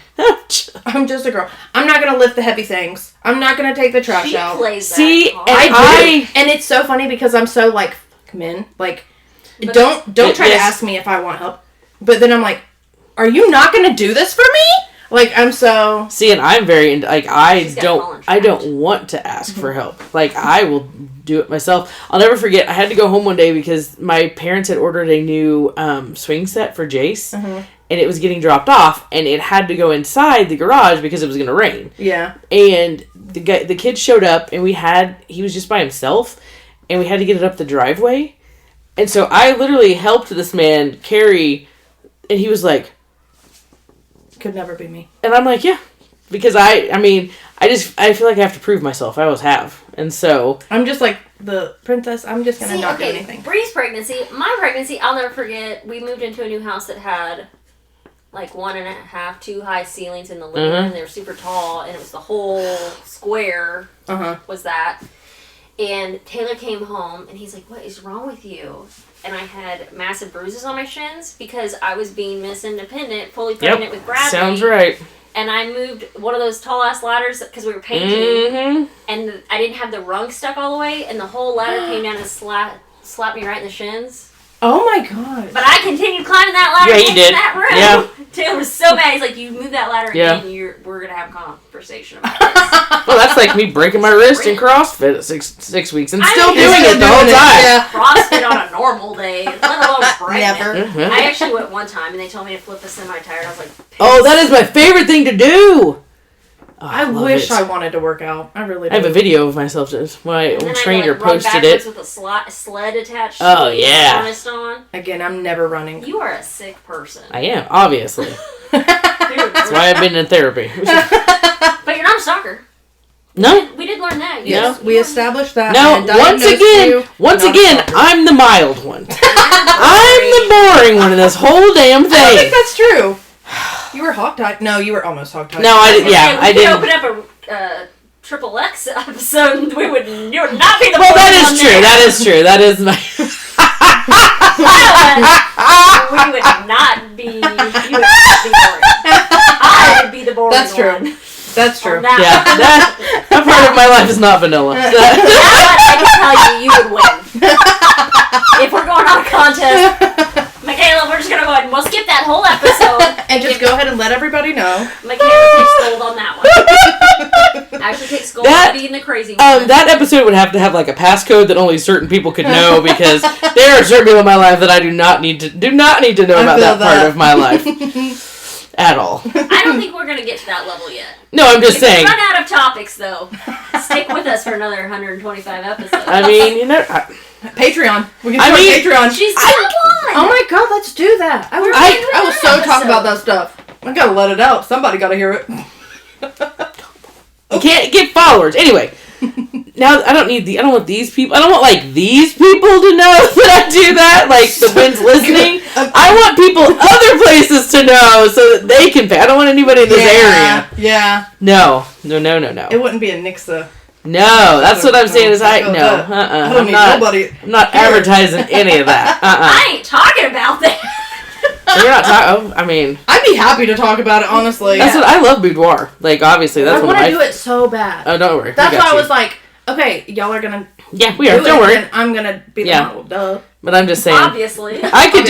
I'm just a girl. I'm not gonna lift the heavy things. I'm not gonna take the trash out.
Plays
See,
that
I do.
And it's so funny because I'm so like, men, like, don't try to ask me if I want help. But then I'm like, are you not gonna do this for me? Like, I'm so...
See, and I'm very... Like, I don't want to ask for help. Like, I will do it myself. I'll never forget, I had to go home one day because my parents had ordered a new swing set for Jace. And it was getting dropped off. And it had to go inside the garage because it was going to rain.
Yeah.
And the kid showed up, and he was just by himself. And we had to get it up the driveway. And so I literally helped this man carry... And he was like...
Could never be me.
And I'm like, yeah. Because I feel like I have to prove myself. I always have. And so...
I'm just like the princess. I'm just going to not do anything.
Bree's pregnancy. My pregnancy, I'll never forget. We moved into a new house that had like 1.5, 2 high ceilings in the living room. They were super tall. And it was the whole square was that. And Taylor came home and he's like, what is wrong with you? And I had massive bruises on my shins because I was being Miss Independent, fully pregnant with Bradley.
Sounds right.
And I moved one of those tall ass ladders because we were painting, and I didn't have the rung stuck all the way, and the whole ladder came down and slapped me right in the shins.
Oh my god!
But I continued climbing that ladder into that room. Yeah. Taylor was so mad. He's like, "You move that ladder again, we're gonna have a conversation about this."
Well, that's like me breaking my wrist in CrossFit at six weeks and still doing it the whole time.
Yeah. CrossFit on a normal day, let alone pregnant.
Never.
I actually went one time and they told me to flip a semi-tire. I was like, pissed.
Oh, that is my favorite thing to do. Oh,
I wish I wanted to work out. I really do.
I have a video of myself. My old trainer posted it.
With a sled attached.
Oh, yeah.
On.
Again, I'm never running.
You are a sick person.
I am, obviously.
Dude,
that's why I've been in therapy.
But you're not a stalker.
No.
We did learn that.
Yes, we established that.
No, once again, I'm the mild one. I'm the boring one in this whole damn thing.
I don't think that's true. You were hogtied. No, you were almost hogtied.
No, I didn't. Yeah, I didn't.
Open up a Triple X episode, and you would not be the.
Well, that is true. That is true. That is my.
We would not be. You would not be boring. I would be the boring one.
That's true. That's true.
That
part of my life is not vanilla.
That one, I can tell you would win. If we're going on a contest, Michaela, we're just going to go ahead and we'll skip that whole episode.
And just go ahead and let everybody know.
Michaela takes gold on that one. Actually takes gold on being the crazy one.
That episode would have to have like a passcode that only certain people could know because there are certain people in my life that I do not need to know about that part of my life. At all.
I don't think we're going to get to that level yet.
No, I'm just saying.
If we run out of topics, though, stick with us for another 125 episodes.
I mean,
Patreon. We can do Patreon.
She's still one.
Oh my god, let's do that. I will so talk about that stuff. I gotta let it out. Somebody gotta hear it.
You can't get followers. Anyway. Now, I don't want these people to know that I do that, like the ones listening. I want people other places to know so that they can pay. I don't want anybody in this area.
Yeah.
No.
It wouldn't be a Nixa.
No, that's what I'm saying is I don't need nobody. I'm not advertising any of that.
I ain't talking about that.
You're not talking. I mean,
I'd be happy to talk about it, honestly.
That's what I love. Boudoir. Like, obviously, that's what I
want to do it so bad.
Oh, don't worry.
That's why I was like, okay, y'all are gonna.
Yeah, we are. Don't worry.
And I'm gonna be the model. Duh.
But I'm just saying.
Obviously.
I could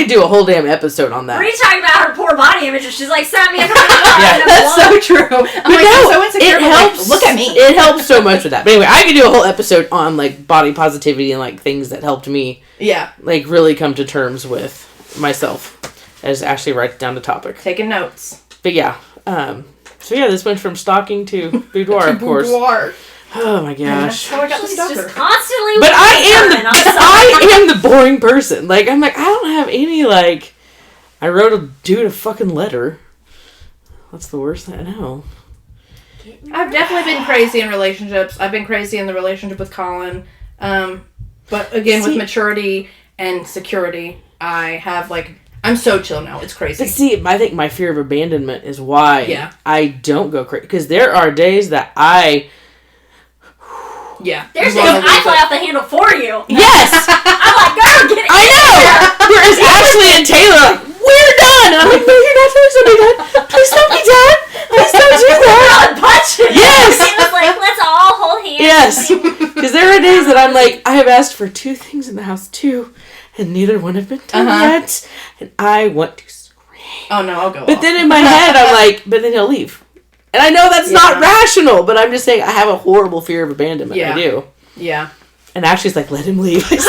do a whole damn episode on that.
What are you talking about? Her poor body image, and she's like, "Sign me up."
Yeah, that's so true. I'm like, I'm so insecure.
It helps.
Look at me.
It helps so much with that. But anyway, I could do a whole episode on like body positivity and like things that helped me.
Yeah.
Like really come to terms with myself. As Ashley writes down the topic.
Taking notes.
But yeah. So yeah, this went from stalking to boudoir, of course.
Boudoir.
Oh my gosh.
That's how I got the
She's
stalker.
just constantly.
But I am the boring person. Like I'm like I don't have any like. I wrote a dude a fucking letter. That's the worst thing I know.
I've definitely been crazy in relationships. I've been crazy in the relationship with Colin. But again, with maturity and security, I have I'm so chill now. It's crazy.
But see, I think my fear of abandonment is why I don't go crazy. Because there are days that
There's days I fly off the handle for you.
Yes!
I'm like, girl, get it.
I know! Whereas Ashley and Taylor we're done! And I'm like, no, you're not supposed to be done. Please don't be done. Please don't do that.
Punch it.
Yes!
He was like, let's all hold hands.
Yes. Because there are days that I'm like, I have asked for 2 things in the house too, and neither one have been done yet. And I want to scream.
Oh no, I'll go
But then in my head, I'm like, but then he'll leave. And I know that's not rational, but I'm just saying I have a horrible fear of abandonment.
Yeah.
I do.
Yeah.
And Ashley's like, let him leave.
I was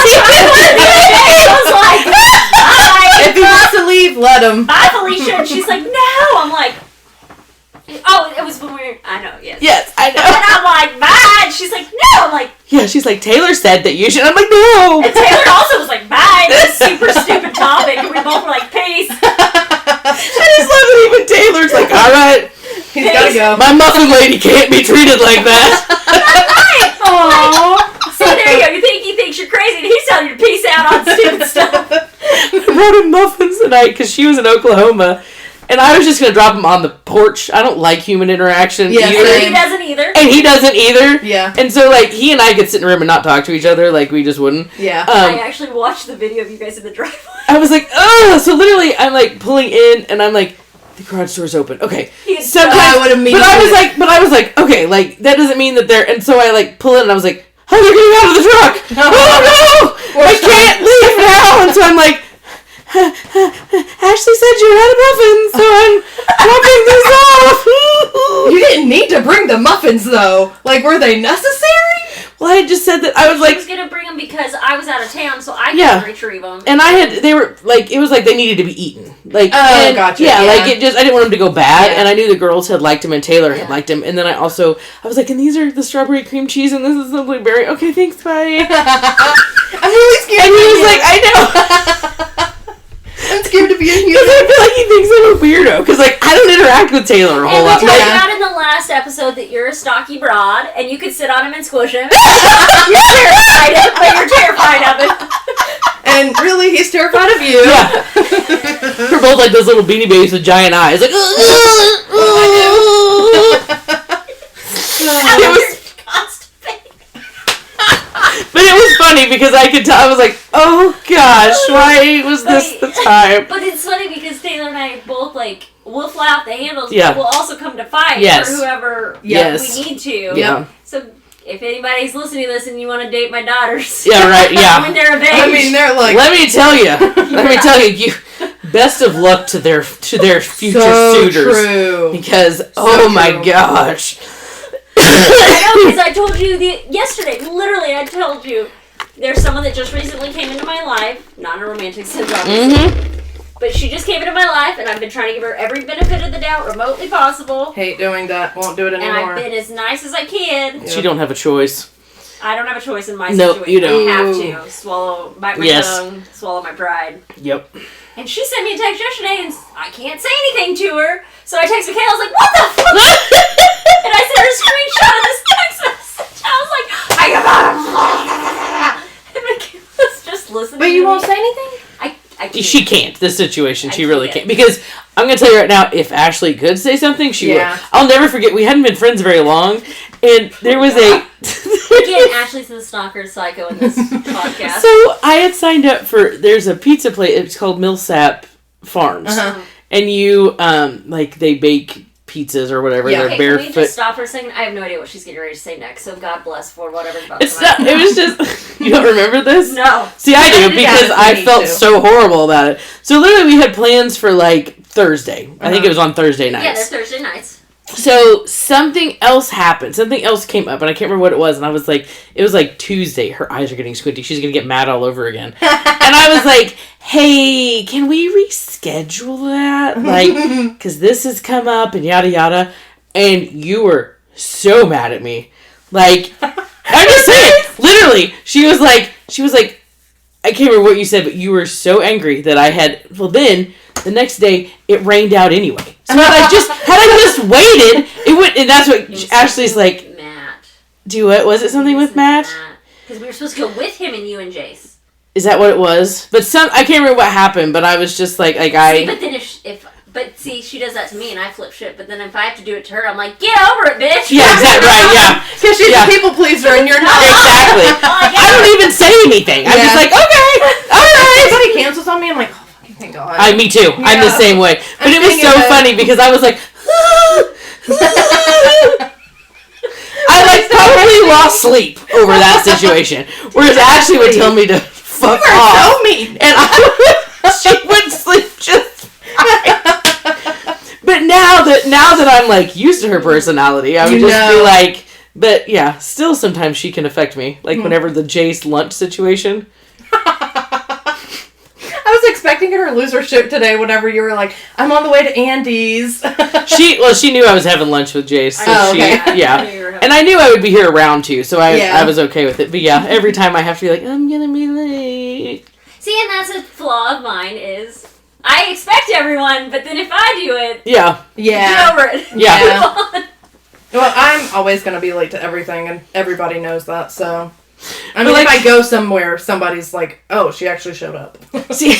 like, bye.
If he wants to leave, let him.
Bye, Felicia. And she's like, no. I'm like, oh, it was when we were, I know, yes.
Yes, I know.
And I'm like, bye. And she's like, no. I'm like,
yeah, she's like, Taylor said that you should. I'm like, no.
and Taylor also was like, bye. This super stupid topic. And we both were like, peace.
I just love that even Taylor's like, all right.
He's gotta go.
My muffin lady can't be treated like that.
Right. Aww. So there you go. You think he thinks you're crazy, and he's telling you to peace out on stupid stuff.
I brought him muffins tonight because she was in Oklahoma. And I was just going to drop him on the porch. I don't like human interaction either.
And he doesn't either.
And he doesn't either.
Yeah.
And so, he and I could sit in a room and not talk to each other like we just wouldn't.
Yeah.
I actually watched the video of you guys in the driveway.
I was like, ugh. So literally, I'm pulling in and I'm like, the garage door's open. Okay. Sometimes,
I would immediately.
But I was like, okay, that doesn't mean that they're. And so I pull in and I was like, oh, they're getting out of the truck. Oh no! I can't leave now. And so I'm like, Ashley said you had a muffin, so I'm dropping this off.
You didn't need to bring the muffins though. Were they necessary?
Well, I just said that I was
I was gonna bring them because I was out of town, so I couldn't retrieve them.
And they were it was they needed to be eaten.
Gotcha.
Yeah, I didn't want them to go bad, and I knew the girls had liked them and Taylor had
Yeah.
liked them, and then I was like, and these are the strawberry cream cheese, and this is the blueberry. Okay, thanks, bye.
I'm really scared.
And he was like, I know.
I'm scared to be a human.
Because I feel like he thinks I'm a weirdo. Because, I don't interact with Taylor a whole lot.
And we talked about in the last episode that you're a stocky broad, and you could sit on him and squish him. You're terrified of it, but you're terrified of it.
And really, he's terrified of you.
Yeah. We're both like those little beanie babies with giant eyes. Like, it was... But it was funny because I could tell. I was like, oh gosh, why was this the time?
But it's funny because Taylor and I both we'll fly off the handles,
Yeah.
but we'll also come to fight for whoever we need to.
Yeah.
So if anybody's listening to this and you want to date my daughters,
yeah, right, yeah.
when they're of age,
I mean, they're like.
Let me tell you, you. Best of luck to their future suitors.
True.
Because my gosh.
I know, because I told you yesterday, literally I told you, there's someone that just recently came into my life, not in a romantic sense obviously, but she just came into my life and I've been trying to give her every benefit of the doubt remotely possible.
Hate doing that, won't do it anymore.
And I've been as nice as I can.
She don't have a choice.
I don't have a choice in my
No,
situation.
you don't.
I have to bite my tongue, swallow my pride.
Yep.
And she sent me a text yesterday and I can't say anything to her, so I texted Kayla, I was like, what the fuck? And I sent her a screenshot of this text message. I was like, and Kayla's just listening.
But you won't say anything?
I can't.
She can't. This situation, she really
can't.
can't. Because I'm going to tell you right now, if Ashley could say something, she would. I'll never forget, we hadn't been friends very long, and there was
Again, Ashley's the stalker psycho in this podcast.
So I had signed up there's a pizza place, it's called Millsap Farms. And you, they bake pizzas or whatever.
Yeah.
They're
Okay,
barefoot.
can we just stop for a second? I have no idea what she's getting ready to say next, so God bless for whatever's about
It's
to come
not, it was just, you don't remember this?
No.
See, I do,
Yeah,
because I
me
felt
too.
so horrible about it. So literally we had plans for Thursday. I think it was on Thursday nights.
Yeah, they're Thursday nights.
So something else happened. Something else came up, and I can't remember what it was. And I was like, it was Tuesday. Her eyes are getting squinty. She's going to get mad all over again. And I was like, hey, can we reschedule that? Because this has come up and yada yada. And you were so mad at me. I'm just saying, literally, she was like, I can't remember what you said, but you were so angry that I had, then the next day it rained out anyway. So had I just waited, it would, and that's what Ashley's like,
Matt.
do what? Was it something with Matt?
Because we were supposed to go with him and you and Jace.
Is that what it was? But I can't remember what happened, but I was just like I...
But then But see, she does that to me and I flip shit. But then if I have to do it to her, I'm like, get over it, bitch.
Yeah, exactly. Right, yeah.
Because she's a people pleaser and you're not.
Exactly. I don't even say anything. I'm just like, okay, all right.
If somebody cancels on me, I'm like, oh, fucking thank God.
Me too. Yeah. I'm the same way. But it was so funny because I was like, I like probably lost sleep over that situation. Whereas Ashley would tell me to fuck off.
So mean.
And she would sleep just fine. But now that I'm like used to her personality, I would just be like, but yeah, still sometimes she can affect me. Like whenever the Jace lunch situation.
I was expecting her to lose her shit today whenever you were like, I'm on the way to Andy's.
She knew I was having lunch with Jace. So
okay.
And I knew I would be here around too, so I was okay with it. But yeah, every time I have to be like, I'm gonna be late.
See, and that's a flaw of mine is I expect everyone, but then if I do it,
yeah,
get over it.
Yeah.
Well, I'm always gonna be late to everything, and everybody knows that. So, I mean, if I go somewhere, somebody's like, "Oh, she actually showed up."
See,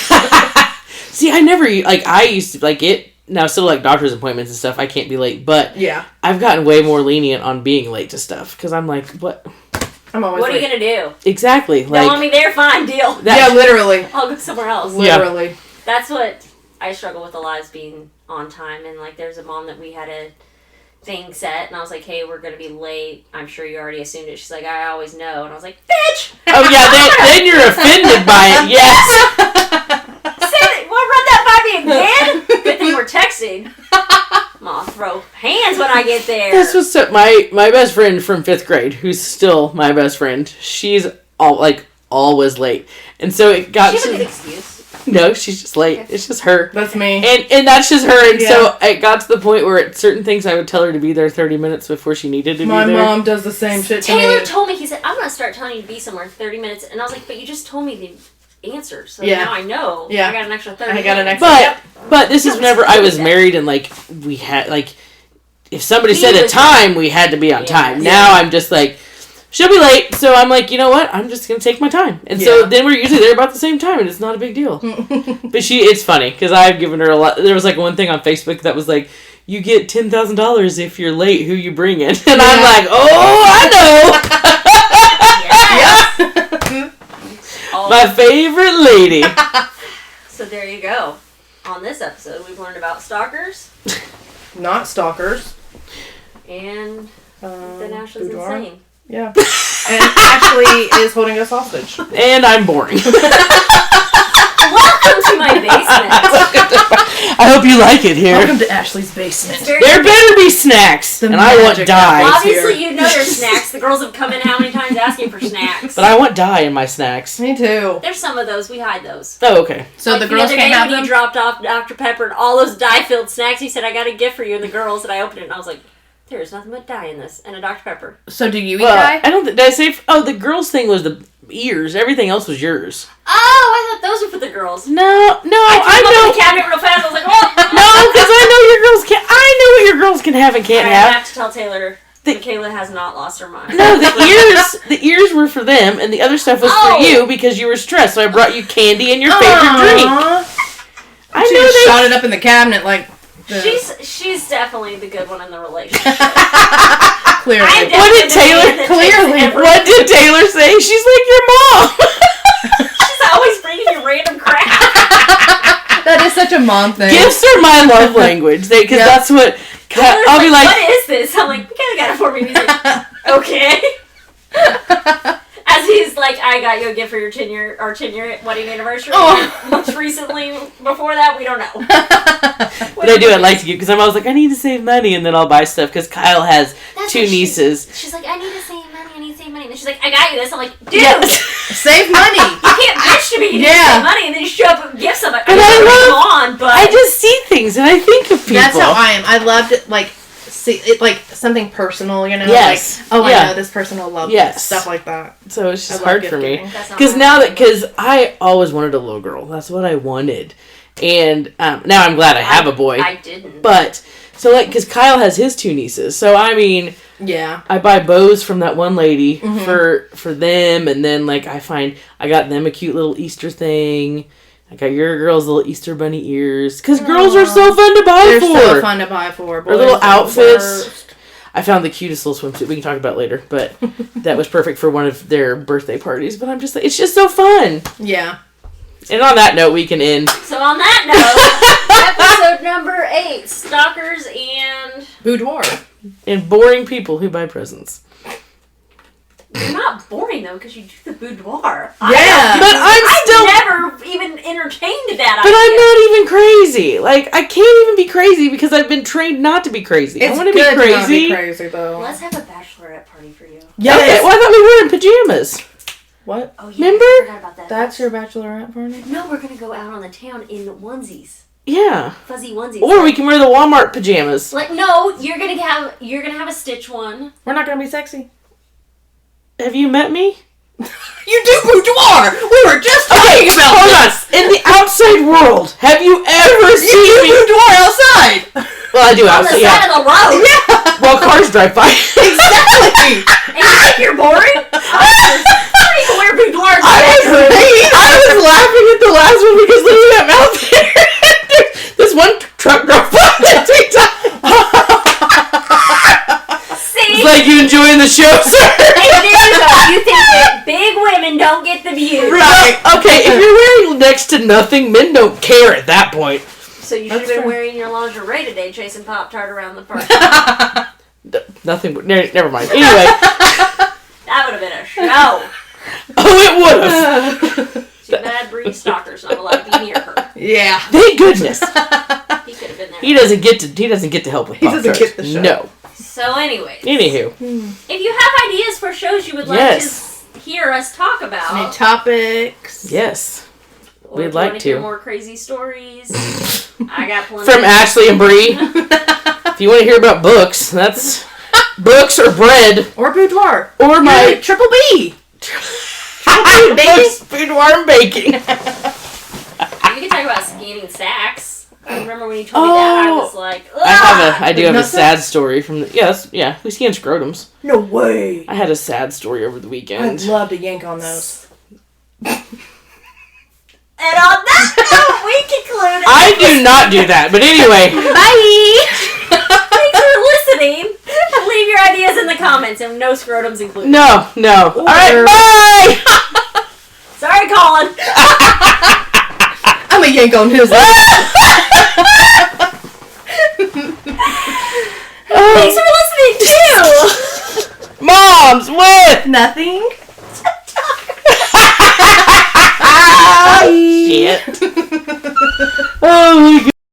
I never I used to like it. Now, still like doctor's appointments and stuff, I can't be late. But
yeah,
I've gotten way more lenient on being late to stuff because I'm like, what?
I'm always.
What are you gonna do?
Exactly.
Don't want me there? Fine, deal.
Yeah, literally.
I'll go somewhere else.
Literally.
Yeah. That's what I struggle with a lot, is being on time. And like, there's a mom that we had a thing set, and I was like, hey, we're gonna be late. I'm sure you already assumed it. She's like, I always know. And I was like, bitch!
Oh yeah, then you're offended by it. Yes.
Say that. Well, run that by me again. Good thing we're texting. I'm gonna throw hands when I get there.
This was so, my best friend from 5th grade, who's still my best friend. She's always late, and so it got.
She has a good excuse.
No, she's just late. Okay. It's just her.
That's me.
And that's just her. And so it got to the point where at certain things I would tell her to be there 30 minutes before she needed to be there.
My mom does the same shit to me.
Taylor told me, he said, I'm going to start telling you to be somewhere 30 minutes. And I was like, but you just told me the answer. So now I know. Yeah. I got an extra 30 minutes.
But this is whenever I was married and like we had like if somebody said a time, we had to be on time. Now I'm just like, she'll be late, so I'm like, you know what? I'm just going to take my time. And so then we're usually there about the same time, and it's not a big deal. But it's funny, because I've given her a lot. There was like one thing on Facebook that was like, you get $10,000 if you're late, who you bring in. And I'm like, oh, I know. My favorite lady.
So there you go. On this episode, we've learned about stalkers.
Not stalkers.
And then Ashley's insane.
Yeah. And Ashley is holding us hostage.
And I'm boring.
Welcome to my basement.
I hope you like it here.
Welcome to Ashley's basement.
There better be snacks. And I want dye.
Well, obviously, you know there's snacks. The girls have come in how many times asking for snacks.
But I want dye in my snacks.
Me too.
There's some of those. We hide those.
Oh, okay.
So the girls can't have them?
When you dropped off Dr. Pepper and all those dye-filled snacks, he said, I got a gift for you and the girls. And I opened it and I was like, there's nothing but dye in this, and a Dr. Pepper.
So do you eat dye?
I don't think, did I say, the girls thing was the ears. Everything else was yours.
Oh, I thought those were for the girls.
No, I know.
The cabinet real fast. I was like, oh.
No, because I know your girls can't, I know what your girls can have and can't have.
I have to tell Taylor, Michaela has not lost her mind.
No, the ears were for them, and the other stuff was for you because you were stressed, so I brought you candy and your favorite drink.
I know they shot it up in the cabinet like...
She's definitely the good one in the relationship.
Clearly.
What did Taylor say? She's like your mom.
She's always bringing you random crap.
That is such a mom thing.
Gifts are my love language. Because that's what... I'll be like...
What is this? I'm like, Michaela got it for me. He's like, okay. As he's like, I got you a gift for your 10-year wedding anniversary. Most recently, before that, we don't know.
But I do, I like to give, because I'm always like, I need to save money, and then I'll buy stuff, because Kyle has two nieces.
She's like, I need to save money, And then she's like, I got you this. I'm like, dude!
Save money!
You can't bitch to me, you need to save money, and then you show up with gifts. I'm like,
I just see things, and I think of people.
That's how I am. I loved it, see it like something personal, you know?
Yes.
Like, I know this person will love this, stuff like that.
So it's just hard for me. Because I always wanted a little girl. That's what I wanted. And now I'm glad I have a boy.
I didn't.
But So, like, because Kyle has his 2 nieces. So, I mean...
Yeah.
I buy bows from that one lady for them, and then, like, I got them a cute little Easter thing. I got your girls little Easter bunny ears. Because girls are so fun to buy for.
They're so fun to buy for.
Or little outfits. I found the cutest little swimsuit. We can talk about it later, but that was perfect for one of their birthday parties. But I'm just like, it's just so fun.
Yeah.
And on that note, we can end.
So on that note, episode number 8, Stalkers and...
Boudoir.
And boring people who buy presents.
You're not boring, though, because you do the boudoir.
Yeah, but
I've never even entertained that
But
idea.
I'm not even crazy. Like, I can't even be crazy because I've been trained not to be crazy. I want to be crazy.
Not be crazy, though.
Let's have a bachelorette party for you.
Yes.
Okay, well, I thought we were in pajamas.
What?
Oh, yeah,
remember?
I forgot about that.
That's your bachelorette party?
No, we're going to go out on the town in onesies.
Yeah.
Fuzzy onesies.
Or we can wear the Walmart pajamas.
Like, no, you're gonna have a Stitch one.
We're not gonna be sexy.
Have you met me?
You do boudoir! We were just talking about this!
In the outside world, have you ever seen me?
Boudoir outside!
Well, I do
on
outside,
the side of the road.
Yeah!
While cars drive by.
Exactly!
And you think you're boring? I don't even wear boudoirs.
I was laughing at the last one because look at that mouth there. This one truck drove by at 3 times.
See?
It's like, you enjoying the show, sir?
Hey, there you go. You think that big women don't get the view.
Right. Okay, if you're wearing next to nothing, men don't care at that point.
So you should have been wearing your lingerie today chasing Pop-Tart around the park.
Nothing. Never mind. Anyway.
That would have been a show.
Oh, it would have.
Too bad Bree Stalker's not allowed to be near her.
Yeah.
Thank goodness.
He could have been there.
He doesn't get to help with Pop-Tarts.
He doesn't get the show.
No.
So anyways.
Anywho.
If you have ideas for shows you would like to hear us talk about.
Any topics?
Yes.
Or
We'd
if you
like
want
to.
hear more crazy stories. I got plenty.
From Ashley and Bree. If you want to hear about books, that's books or bread.
Or boudoir.
Or my
Triple B.
books, boudoir, and baking.
We can talk about scanning sacks. I remember when you told me that, I was like, ugh!
I do have a sad story from the... we scan scrotums.
No way.
I had a sad story over the weekend.
I'd love to yank on those.
And on that note, we conclude.
I do not do that, but anyway.
Bye!
Thanks for listening. Leave your ideas in the comments, and no scrotums included.
No. All right, bye!
Sorry, Colin.
I'm a yank on his.
Thanks for listening, too.
Moms with
Nothing.
shit. Oh my God.